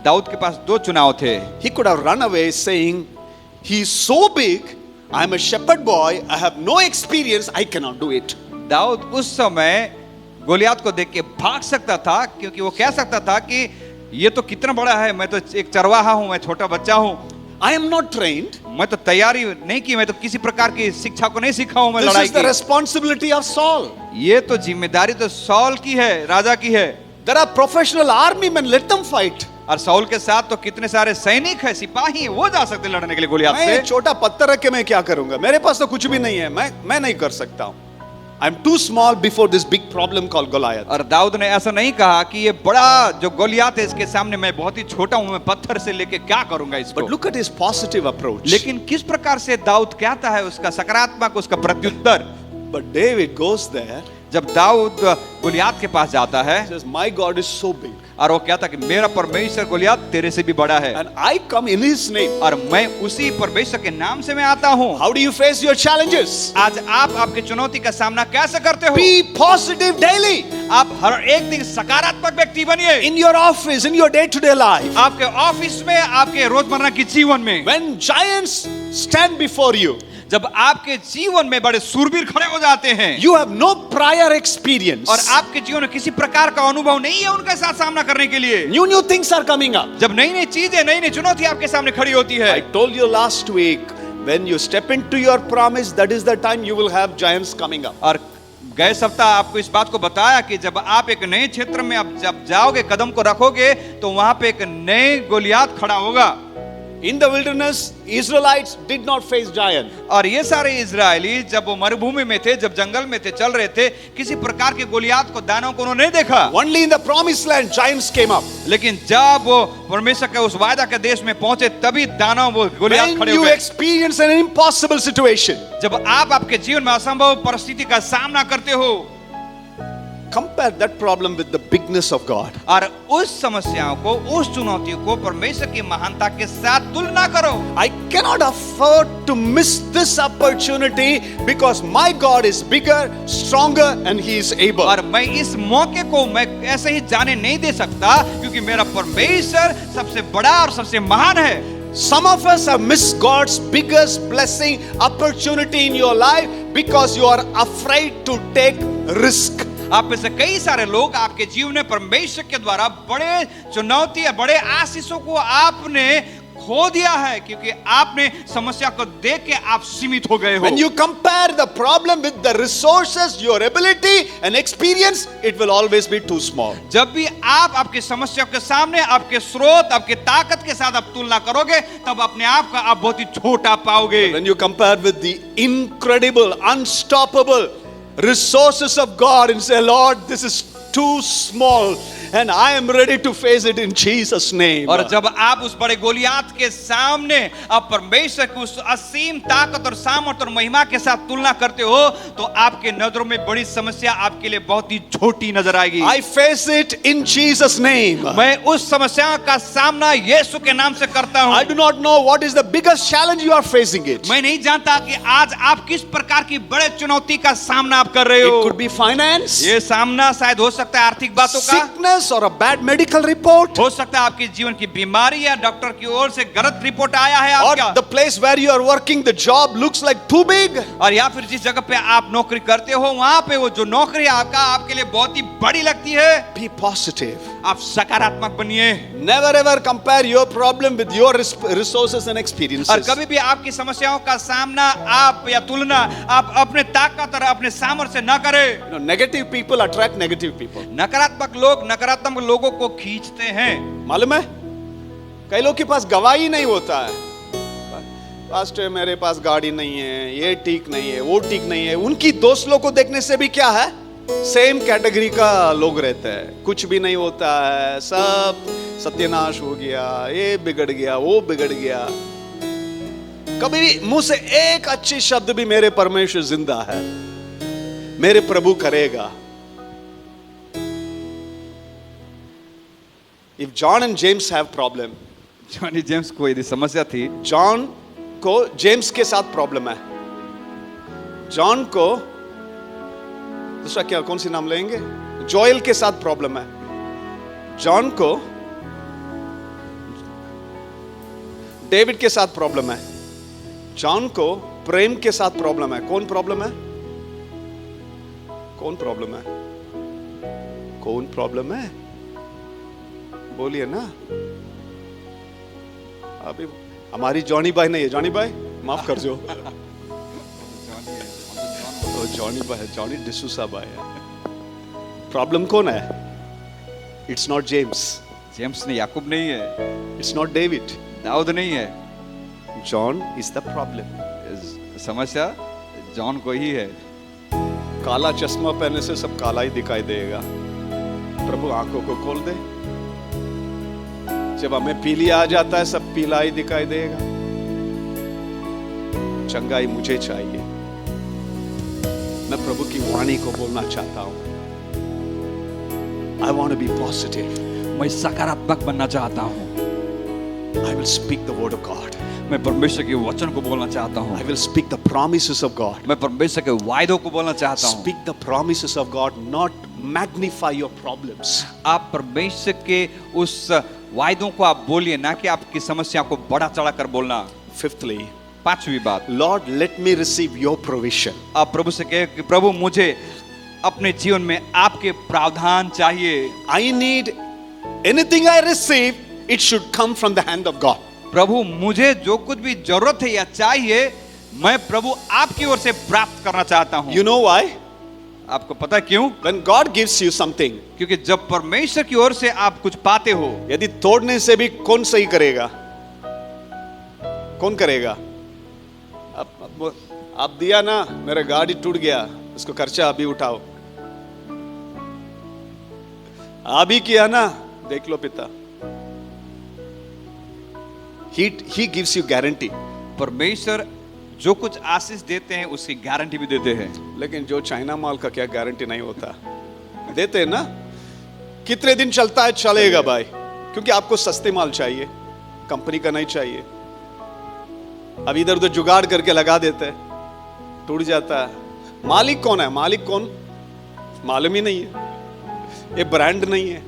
दाऊद के पास 2 चुनाव थे। He could have run away saying, "He is so big, I am a shepherd boy, I have no experience, I cannot do it." Dawood उस समय गोलियत को देख के भाग सकता था, क्योंकि वो कह सकता था कि ये तो कितना बड़ा है, मैं तो एक चरवाहा हूँ, मैं छोटा बच्चा हूँ, I am not trained. मैं तो तैयारी नहीं की, मैं तो किसी प्रकार की शिक्षा को नहीं सीखा हूँ मैं This लड़ाई is the की। responsibility of Saul. ये तो जिम्मेदारी तो सॉल की है, राजा की है। There are professional army men, let them fight. और साउल के साथ तो कितने सारे सैनिक हैं, सिपाही हैं, वो जा सकते हैं लड़ने के लिए गोलियत मैं से। एक छोटा पत्थर रख के मैं क्या करूंगा? मेरे पास तो कुछ भी नहीं है, मैं नहीं कर सकता हूं। I'm too small before this big problem called Goliath. और दाऊद ने ऐसा नहीं कहा कि ये बड़ा जो गोलियत है इसके सामने मैं बहुत ही छोटा हूं, मैं पत्थर से लेके क्या करूंगा इसको। But look at his positive approach. लेकिन किस प्रकार से दाऊद कहता है उसका सकारात्मक उसका प्रत्युत्तर। But David goes there, जब दाऊद गोलियत के पास जाता है says, "My God is so big, और वो कहता कि मेरा परमेश्वर गोलियत तेरे से भी बड़ा है and I come in His name." और मैं उसी परमेश्वर के नाम से मैं आता हूँ। How do you face your challenges? आज आप आपकी चुनौती का सामना कैसे करते हो? Be positive daily आप हर एक दिन सकारात्मक व्यक्ति बनिए। in your office, in your day-to-day life. आपके ऑफिस में, आपके रोजमर्रा के जीवन में। When giants stand before you, जब आपके जीवन में बड़े सूरवीर खड़े हो जाते हैं, you have no prior experience. और आपके जीवन में किसी प्रकार का अनुभव नहीं है उनके साथ सामना करने के लिए। New things are coming up. जब नई नई चीजें, नई नई चुनौती आपके सामने खड़ी होती है। I told you last week, when you step into your promise, that is the time you will have giants coming up. और गए सप्ताह आपको इस बात को बताया कि जब आप एक नए क्षेत्र में अब जब जाओगे, कदम को रखोगे, तो वहां पे एक नए गोलियात खड़ा होगा। In the wilderness, Israelites did not face giant. और ये सारे इजरायली जब वो मरुभूमि में थे, जब जंगल में थे, चल रहे थे, किसी प्रकार के गोलियात को, दानों को उन्होंने नहीं देखा। Only in the promised land, giants came up. लेकिन जब वो परमेश्वर के उस वायदा के देश में पहुंचे, तभी दानव वो गोलियात When खड़े हो you गए। experience an impossible situation, जब आप आपके जीवन में असंभव परिस्थिति का सामना करते हो, compare that problem with the bigness of God. और उस समस्याओं को, उस चुनौतियों को परमेश्वर की महानता के साथ तुलना करो। I cannot afford to miss this opportunity because my God is bigger, stronger, and He is able. और मैं इस मौके को मैं ऐसे ही जाने नहीं दे सकता, क्योंकि मेरा परमेश्वर सबसे बड़ा और सबसे महान है। Some of us have missed God's biggest blessing, opportunity in your life because you are afraid to take risk. आप में से कई सारे लोग आपके जीवन में परमेश्वर के द्वारा बड़े चुनौती या बड़े आशीषों को आपने खो दिया है, क्योंकि आपने समस्या को देख के आप सीमित हो गए हो। When you compare the problem with the resources, your ability and experience, it will always be too small. जब भी आप आपकी समस्या के सामने आपके स्रोत, आपके ताकत के साथ आप तुलना करोगे, तब अपने आप का आप बहुत ही छोटा पाओगे। When you compare with the incredible, unstoppable resources of God and say, Lord, this is too small and I am ready to face it in Jesus name. और जब आप उस बड़े गोलियात के सामने आप परमेश्वर की उस असीम ताकत और सामर्थ और महिमा के साथ तुलना करते हो, तो आपके नजरों में बड़ी समस्या आपके लिए बहुत ही छोटी नजर आएगी। I face it in Jesus name. मैं उस समस्या का सामना यीशु के नाम से करता हूँ। I do not know what is the biggest challenge you are facing it. मैं नहीं जानता कि आज आप किस प्रकार की बड़े चुनौती का सामना आप कर रहे It हो। could be finance, ये सामना शायद हो सकता है आर्थिक बातों का, sickness or a bad medical report, हो सकता है आपके जीवन की बीमारी या डॉक्टर की ओर से गलत रिपोर्ट आया है or आपका, the place where you are working, the job looks like too big. और या फिर जिस जगह पे आप नौकरी करते हो वहां पे वो जो नौकरी आपका आपके लिए बहुत ही बड़ी लगती है। Be positive. आप सकारात्मक बनिए। Never ever compare your problem with your resources and experiences. और कभी भी आपकी समस्याओं का सामना आप या तुलना आप अपने ताकत और अपने सामर्थ्य से न करें। You know, negative people attract negative people. नकारात्मक लोग नकारात्मक लोगों को खींचते हैं। मालूम है, कई लोग के पास गवाही नहीं होता है। पास्टर मेरे पास गाड़ी नहीं है, ये ठीक नहीं है, वो ठीक नहीं है। उनकी दोस्त लोग को देखने से भी क्या है, सेम कैटेगरी का लोग रहते हैं। कुछ भी नहीं होता है, सब सत्यानाश हो गया, ये बिगड़ गया, वो बिगड़ गया। कभी भी मुंह से एक अच्छी शब्द भी मेरे परमेश्वर जिंदा है, मेरे प्रभु करेगा। If John and James have problem, Johnny James को यदि समस्या थी, जॉन को जेम्स के साथ प्रॉब्लम है। जॉन को दूसरा क्या, कौन सी नाम लेंगे, जोएल के साथ प्रॉब्लम है। जॉन को डेविड के साथ प्रॉब्लम है। जॉन को प्रेम के साथ प्रॉब्लम है। कौन प्रॉब्लम है, कौन प्रॉब्लम है, कौन प्रॉब्लम है, बोलिए ना। अभी हमारी जॉनी भाई नहीं है। जॉनी भाई माफ कर जो, जॉनी भाई, जॉनी डिसूसा भाई है। प्रॉब्लम कौन है? इट्स नॉट जेम्स, जेम्स ने याकूब नहीं है, इट्स नॉट डेविड, दाऊद नहीं है। John is the problem. समस्या जॉन को ही है। काला चश्मा पहनने से सब काला ही दिखाई देगा। प्रभु आंखों को खोल दे। जब हमें पीलिया आ जाता है सब पीला ही दिखाई देगा। चंगाई मुझे चाहिए। मैं प्रभु की वाणी को बोलना चाहता हूं। I want to be positive. मैं सकारात्मक बनना चाहता हूँ। I will speak the word of God. मैं परमेश्वर के वचन को बोलना चाहता हूँ। I will speak the promises of God. मैं परमेश्वर के वायदों को बोलना चाहता हूँ। Speak the promises of God, not magnify your problems. आप परमेश्वर के उस वायदों को आप बोलिए, ना कि आपकी समस्या को बड़ा चढ़ा कर बोलना। Fifthly, पांचवी बात, Lord, let me receive your provision. आप प्रभु से कहे कि प्रभु मुझे अपने जीवन में आपके प्रावधान चाहिए। I need anything I receive, it should come from the hand of God. प्रभु मुझे जो कुछ भी जरूरत है या चाहिए, मैं प्रभु आपकी ओर से प्राप्त करना चाहता हूँ। You know why? आपको पता है क्यों? When God gives you something, क्योंकि जब परमेश्वर की ओर से आप कुछ पाते हो, यदि तोड़ने से भी कौन सही करेगा? कौन करेगा? आप दिया ना, मेरा गाड़ी टूट गया, उसको खर्चा अभी उठाओ। आप ही किया ना, देख लो पिता। He gives you guarantee. परमेश्वर जो कुछ आशीष देते हैं उसकी गारंटी भी देते हैं। लेकिन जो चाइना माल का क्या गारंटी नहीं होता? देते हैं ना, कितने दिन चलता है? चलेगा भाई, क्योंकि आपको सस्ते माल चाहिए, कंपनी का नहीं चाहिए। अब इधर उधर जुगाड़ करके लगा देते हैं, टूट जाता है। मालिक कौन है? मालिक कौन मालूम ही नहीं है, ये ब्रांड नहीं है,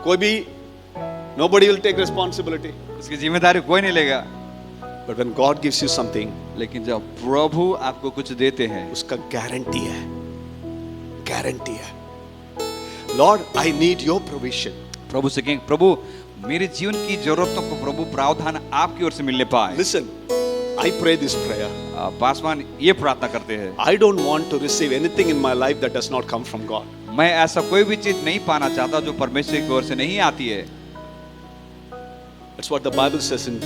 कोई भी nobody will take responsibility. उसकी जिम्मेदारी कोई नहीं लेगा। But when God gives you something, लेकिन जब प्रभु आपको कुछ देते हैं, उसका गारंटी है, गारंटी है। Lord, I need your provision. प्रभु से कहेंगे, प्रभु मेरे जीवन की जरूरतों को प्रभु प्रावधान आपकी ओर से मिलने पाए। Listen, I pray this prayer. Paswan ये प्रार्थना करते हैं, I don't want to receive anything in my life that does not come from God. मैं ऐसा कोई भी चीज नहीं पाना चाहता जो परमेश्वर की ओर से नहीं आती है। That's what the Bible says in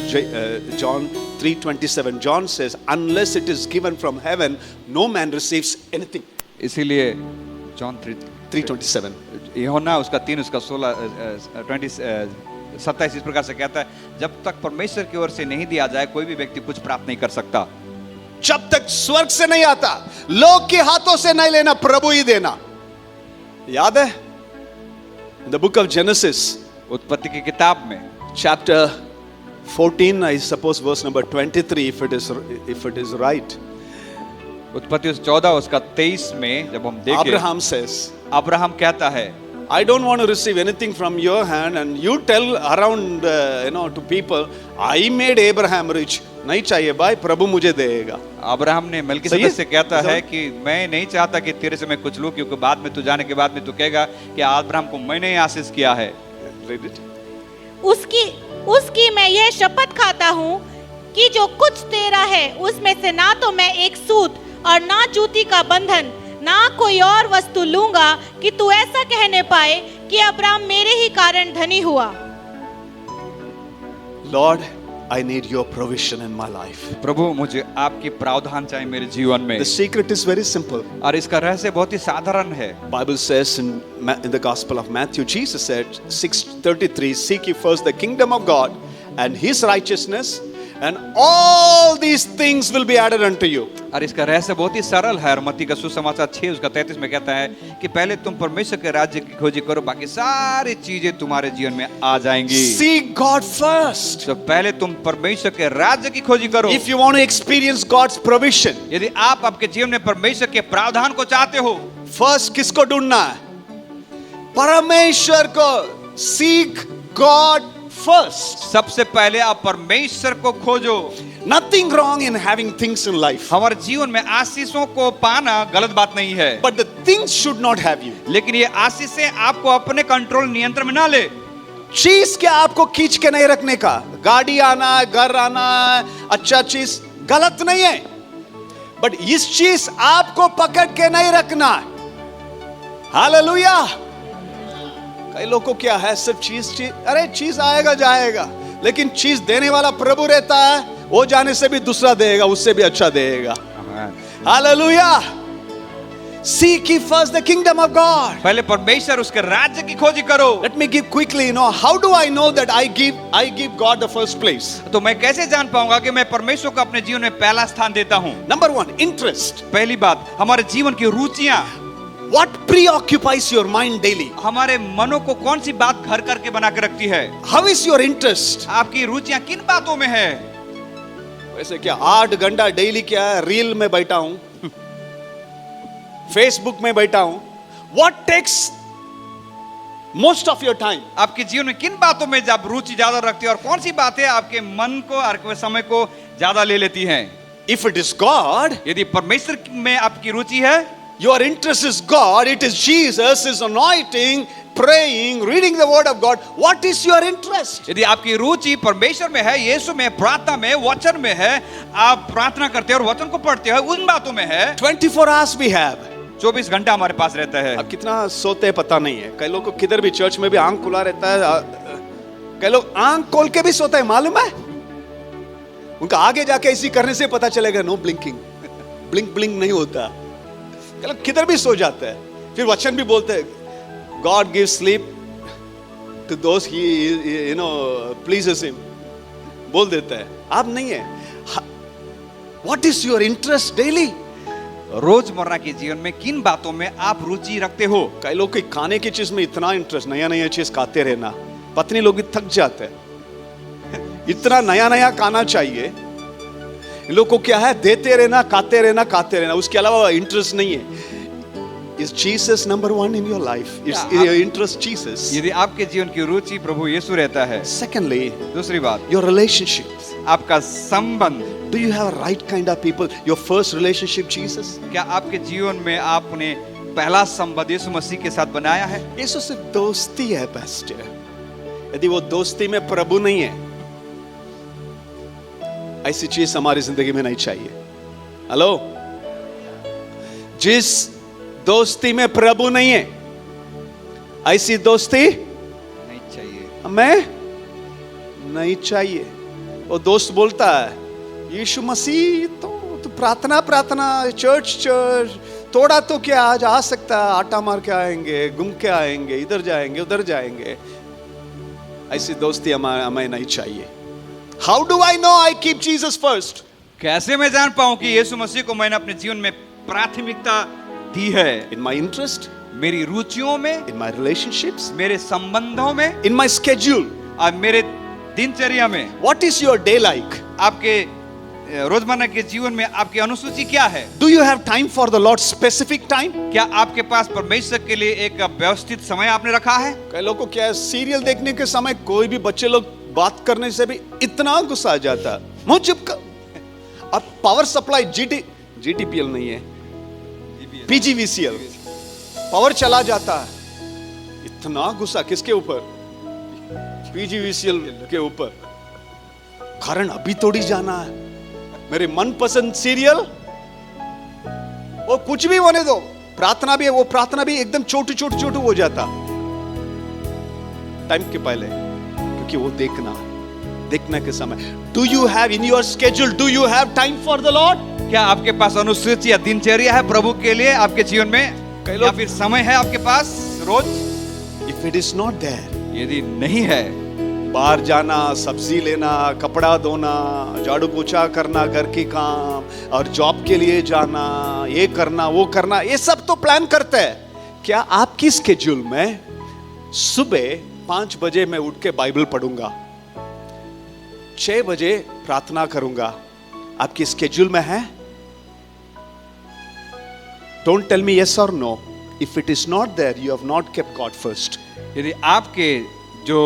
John 3:27. John says, unless it is given from heaven, no man receives anything. इसीलिए जॉन 3:27. यूहन्ना उसका 3 उसका 27 इस प्रकार से कहता है, जब तक परमेश्वर की ओर से नहीं दिया जाए कोई भी व्यक्ति कुछ प्राप्त नहीं कर सकता। जब तक स्वर्ग से नहीं आता, लोग के हाथों से नहीं लेना, प्रभु ही देना। याद है? In the book of Genesis, उत्पत्ति की किताब में chapter 14, I suppose verse number 23, if it is right. उत्पत्ति 14 उसका 23 में जब हम देखें, Abraham says, अब्राहम कहता है, I don't want to receive anything from your hand, and you tell around to people, I made Abraham rich. नहीं चाहिए भाई, प्रभु मुझे देगा। अब्राहम ने मलकीसेदेक से कहता है कि मैं नहीं चाहता कि तेरे से मैं कुछ लूं, क्योंकि बाद में तू जाने के बाद में तू कहेगा कि अब्राहम को मैंने ही आशीष किया है। Read it. उसकी मैं यह शपथ खाता हूँ कि जो कुछ तेरा है उसमें से ना तो मैं एक सूत और ना जूती का बंधन ना कोई और वस्तु लूंगा कि तू ऐसा कहने पाए कि अब्राहम मेरे ही कारण धनी हुआ। Lord, I need your provision in my life. प्रभु मुझे आपकी प्रावधान चाहिए मेरे जीवन में। The secret is very simple. और इसका रहस्य बहुत ही साधारण है। Bible says in the Gospel of Matthew, Jesus said 6:33, seek ye first the kingdom of God and his righteousness, and all these things will be added unto you. और इसका रहस्य बहुत ही सरल है। और मत्ती का सुसमाचार 6 उसका 33 में कहता है कि पहले तुम परमेश्वर के राज्य की खोजी करो, बाकी सारी चीजें तुम्हारे जीवन में आ जाएंगी। Seek God first. तो पहले तुम परमेश्वर के राज्य की खोजी करो। If you want to experience God's provision, यदि आप आपके जीवन में परमेश्वर के प्रावधान को चाहते हो, first किसको ढूंढना है? परमेश्वर को। Seek God first. सबसे पहले आप परमेश्वर को खोजो। Nothing wrong in having things in life, हमारे जीवन में आशीषों को पाना गलत बात नहीं है, but the things should not have you. लेकिन ये आशीषें आपको अपने कंट्रोल नियंत्रण में ना ले। चीज क्या आपको खींच के नहीं रखने का? गाड़ी आना है, घर आना है, अच्छा चीज गलत नहीं है, बट इस चीज आपको पकड़ के नहीं रखना है। हालेलुया। कई लोगों को क्या है, सिर्फ चीज, अरे चीज आएगा जाएगा, लेकिन चीज देने वाला प्रभु रहता है। वो जाने से भी दूसरा देगा, उससे भी अच्छा देगा। Hallelujah. Seek ye first the kingdom of God. पहले परमेश्वर उसके राज्य की खोजी करो। Let me give quickly, how do I know that I give God the first place? तो मैं कैसे जान पाऊंगा कि मैं परमेश्वर को अपने जीवन में पहला स्थान देता हूँ? Number 1, interest. पहली बात, हमारे जीवन की रुचियां। What preoccupies your mind daily? हमारे मनों को कौन सी बात घर करके बना के रखती है? How is your interest? आपकी रुचियां किन बातों में है? वैसे क्या 8 घंटा डेली क्या है, रील में बैठा हूं, फेसबुक में बैठा हूं। What takes most of your time? आपके जीवन में किन बातों में जब रुचि ज्यादा रखती है और कौन सी बातें आपके मन को और समय को ज्यादा ले लेती हैं? If it is God, यदि परमेश्वर में आपकी रुचि है, your interest is God, it is Jesus, His anointing, praying, reading the word of God. What is your interest? यदि आपकी रुचि परमेश्वर में है, यीशु में, प्रार्थना में, वचन में है, आप प्रार्थना करते हैं और वचन को पढ़ते हैं, उन बातों में है। 24 hours we have. 24 घंटा हमारे पास रहता है। अब कितना सोते हैं पता नहीं है। कई लोग को किधर भी चर्च में भी आंख खुला रहता है, कई लोग आंख खोल के भी सोता है, मालूम है? उनका आगे जाके ऐसी करने से पता चलेगा नो ब्लिंकिंग, ब्लिंक ब्लिंक नहीं होता। कई लोग किधर भी सो जाते हैं। फिर वचन भी बोलते हैं God give sleep to those he you know pleases him, बोल देता है। आप नहीं है। What is your interest daily? रोजमर्रा के जीवन में किन बातों में आप रुचि रखते हो? कई लोग के खाने की चीज में इतना इंटरेस्ट, नया नया चीज खाते रहना। पत्नी लोग भी थक जाते हैं, इतना नया नया खाना चाहिए। इन लोग को क्या है, देते रहना, खाते रहना, खाते रहना, उसके अलावा इंटरेस्ट नहीं है। Is Jesus number one in your life? Is your interest Jesus? यदि आपके जीवन की रुचि प्रभु यीशु रहता है। Secondly, दूसरी बात, your relationships. आपका संबंध। Do you have right kind of people? Your first relationship Jesus? क्या आपके जीवन में आपने पहला संबंध यीशु मसीह के साथ बनाया है? यीशु से दोस्ती है pastor. यदि वो दोस्ती में प्रभु नहीं है, ऐसी चीज हमारी जिंदगी में नहीं चाहिए। हेलो, जिस दोस्ती में प्रभु नहीं है, ऐसी दोस्ती नहीं चाहिए, हमें नहीं चाहिए। वो दोस्त बोलता है यीशु मसीह तो प्रार्थना प्रार्थना, चर्च चर्च, थोड़ा तो क्या आज आ सकता है, आटा मार के आएंगे, घूम के आएंगे, इधर जाएंगे उधर जाएंगे। ऐसी दोस्ती हमें नहीं चाहिए। How do I know I keep Jesus first? कैसे मैं जान पाऊं कि यीशु मसीह को मैंने अपने जीवन में प्राथमिकता दी है? इन माई इंटरेस्ट, मेरी रुचियों में, इन माई रिलेशनशिप्स, मेरे संबंधों में, इन माई स्केड्यूल, और मेरे दिनचर्या में। What is your day like? आपके रोजमर्रा के जीवन में आपकी अनुसूची क्या है? Do you have time for the Lord, specific time? क्या आपके पास परमेश्वर के लिए एक व्यवस्थित समय आपने रखा है? कई लोगों को क्या है, सीरियल देखने के समय कोई भी बच्चे लोग बात करने से भी इतना गुस्सा आ जाता है, मुंह चुप कर। अब पावर सप्लाई जीटीपीएल नहीं है, पीजीवीसीएल, पावर चला जाता है, इतना गुस्सा किसके ऊपर? पीजीवीसीएल के ऊपर। कारण अभी थोड़ी जाना है, मेरे मनपसंद सीरियल, वो कुछ भी होने दो, प्रार्थना भी है, वो प्रार्थना भी एकदम छोटू छोटू छोटू हो जाता टाइम के पहले, क्योंकि वो देखना के समय। Do you have in your schedule, do you have time for the Lord? क्या आपके पास अनुसूची या दिनचर्या है प्रभु के लिए आपके जीवन में? या फिर समय है आपके पास रोज? If it is not there, यदि नहीं है, बाहर जाना, सब्जी लेना, कपड़ा धोना, झाड़ू पोछा करना, घर की काम, और जॉब के लिए जाना, ये करना वो करना, ये सब तो प्लान करते हैं। क्या आपकी स्केड्यूल में सुबह 5 बजे मैं उठ के बाइबल पढ़ूंगा, 6 बजे प्रार्थना करूंगा, आपकी स्केड्यूल में है? डोंट टेल मी यस और no. If it is not there, you have not kept God first. यदि आपके जो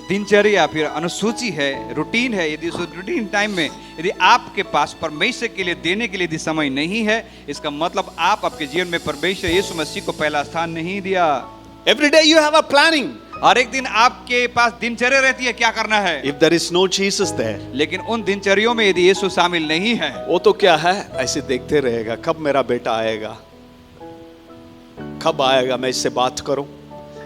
दिनचर्या फिर अनुसूची है, रूटीन है, यदि उस रूटीन टाइम में यदि आपके पास परमेश्वर के लिए देने के लिए यदि समय नहीं है, इसका मतलब आप आपके जीवन में परमेश्वर यीशु मसीह को पहला स्थान नहीं दिया। Every day you have a planning. हर एक दिन आपके पास दिनचर्या रहती है क्या करना है। If there is no Jesus there, लेकिन उन दिनचर्यों में यदि यीशु शामिल नहीं है, वो तो क्या है, ऐसे देखते रहेगा कब मेरा बेटा आएगा, कब आएगा, मैं इससे बात करूं,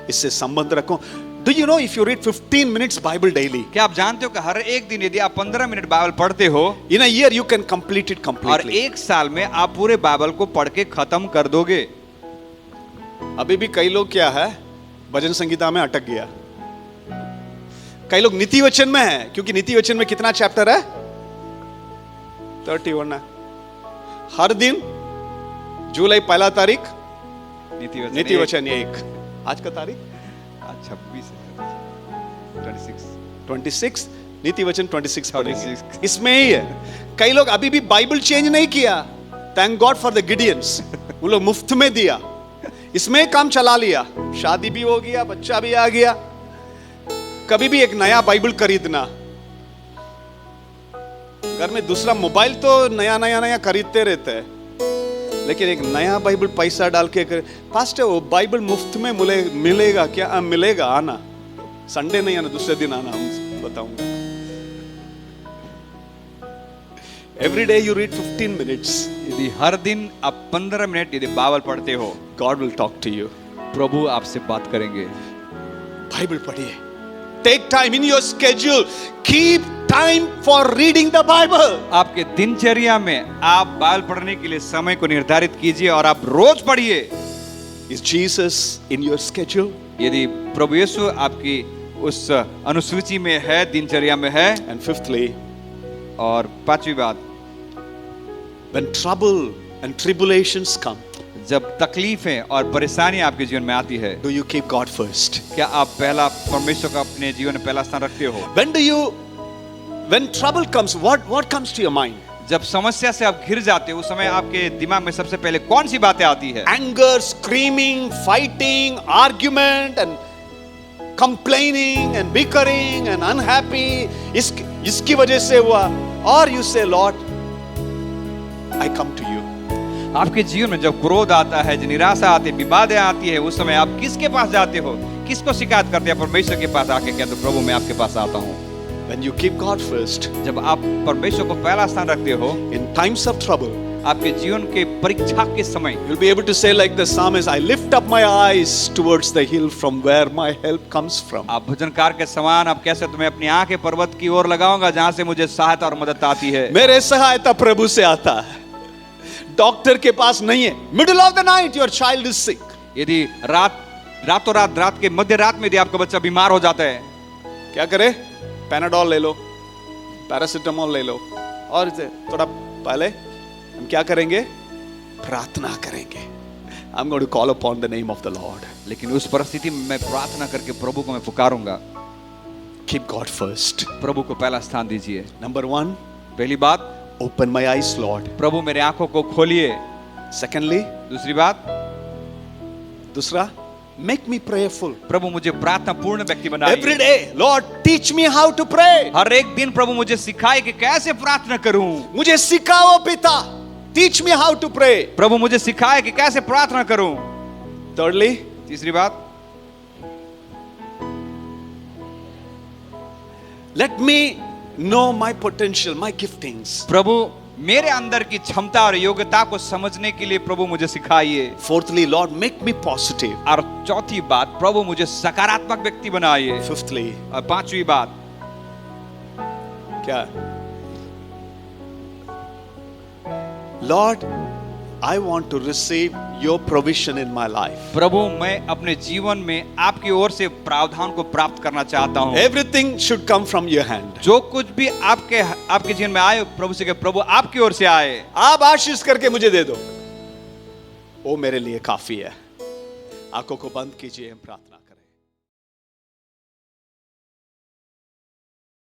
इससे संबंध रखूं। Do you know if you read 15 minutes Bible daily? क्या आप जानते हो कि हर एक दिन यदि आप 15 मिनट बाइबल पढ़ते हो, in a year you can complete it और completely. एक साल में आप पूरे बाइबल को पढ़ के खत्म कर दोगे। अभी भी कई लोग क्या है, भजन संगीता में अटक गया। कई लोग नीति वचन में है, क्योंकि नीति वचन में कितना चैप्टर है? 31 है। हर दिन जुलाई 1 तारीख नीति वचन 1। आज का तारीख 26 नीति वचन 26 पढ़ेंगे। इसमें ही है। कई लोग अभी भी बाइबल चेंज नहीं किया। थैंक गॉड फॉर द गिडियंस, वो लोग मुफ्त में दिया, इसमें काम चला लिया, शादी भी हो गया, बच्चा भी आ गया। कभी भी एक नया बाइबल खरीदना, घर में दूसरा मोबाइल तो नया खरीदते रहते हैं, लेकिन एक नया बाइबल पैसा डाल के पास्टर वो बाइबल मुफ्त में मिलेगा क्या? मिलेगा, आना, संडे नहीं आना, दूसरे दिन आना, हम बताऊंगा। Every day you read 15 minutes. यदि हर दिन आप 15 मिनट यदि बाइबल पढ़ते हो, God will talk to you. प्रभु आपसे बात करेंगे। बाइबल पढ़िए। Take time in your schedule. Keep time for reading the Bible. आपके दिनचर्या में आप बाइबल पढ़ने के लिए समय को निर्धारित कीजिए और आप रोज पढ़िए। Is Jesus in your schedule? यदि प्रभु यीशु आपकी उस अनुसूची में है, दिनचर्या में है। And fifthly, और पांचवी बात, when trouble and tribulations come, जब तकलीफें और परेशानी आपके जीवन में आती है, do you keep God first? क्या आप पहला परमेश्वर का अपने जीवन में पहला स्थान रखते हो? When trouble comes, what comes to your mind? जब समस्या से आप घिर जाते हो, उस समय आपके दिमाग में सबसे पहले कौन सी बातें आती है? Anger, screaming, fighting, argument, and complaining, and bickering, and unhappy. इसकी वजह से हुआ, or you say, Lord, I come to you. आपके जीवन में जब क्रोध आता है, जब निराशा आती है, विवादें आती है, उस समय आप किसके पास जाते हो? किसको शिकायत करते हैं? परमेश्वर के पास आके कहते हो, प्रभु मैं आपके पास आता हूँ। When you keep God first, जब आप परमेश्वर को पहला स्थान रखते हो, in times of trouble, आपके जीवन के परीक्षा के समय you'll be able to say like the psalmist, I lift up my eyes towards the hill from where my help comes from. आप भजनकार के समान आप कैसे, तुम्हें अपनी आंखें पर्वत की ओर लगाऊंगा जहां से मुझे सहायता और मदद आती है। मेरे सहायता प्रभु से आता है, डॉक्टर के पास नहीं है। Middle of the night your child is sick. यदि रातों रात के मध्य रात में यदि आपका बच्चा बीमार हो जाता है, क्या करे? पैनाडोल ले लो, पैरासिटामोल ले लो, और थोड़ा पहले हम क्या करेंगे? प्रार्थना करेंगे। I'm going to call upon the name of the Lord. लेकिन उस परिस्थिति में मैं प्रार्थना करके प्रभु को मैं पुकारूंगा। Keep God first. प्रभु को पहला स्थान दीजिए। Number one, पहली बात, open my eyes, Lord. प्रभु मेरे आंखों को खोलिए। Secondly, दूसरी बात, दूसरा, make me prayerful. प्रभु मुझे प्रार्थना पूर्ण व्यक्ति बनाइए। Every day, Lord, teach me how to pray. हर एक दिन प्रभु मुझे सिखाए कि कैसे प्रार्थना करूं। मुझे सिखाओ पिता, teach me how to pray. प्रभु मुझे सिखाए कि कैसे प्रार्थना करूं। Thirdly, तीसरी बात, let me know my potential, my giftings. प्रभु मेरे अंदर की क्षमता और योग्यता को समझने के लिए प्रभु मुझे सिखाइए। Fourthly, Lord, make me positive. और चौथी बात, प्रभु मुझे सकारात्मक व्यक्ति बनाइए। Fifthly, और पांचवी बात, क्या? Lord, I want to receive your provision in my life. प्रभु मैं अपने जीवन में आपकी ओर से प्रावधान को प्राप्त करना चाहता हूँ। Everything should come from your hand. जो कुछ भी आपके जीवन में आए, प्रभु से कहे, प्रभु आपकी ओर से आए। आप आशीष करके मुझे दे दो, वो मेरे लिए काफी है। आंखों को बंद कीजिए, हम प्रार्थना करें।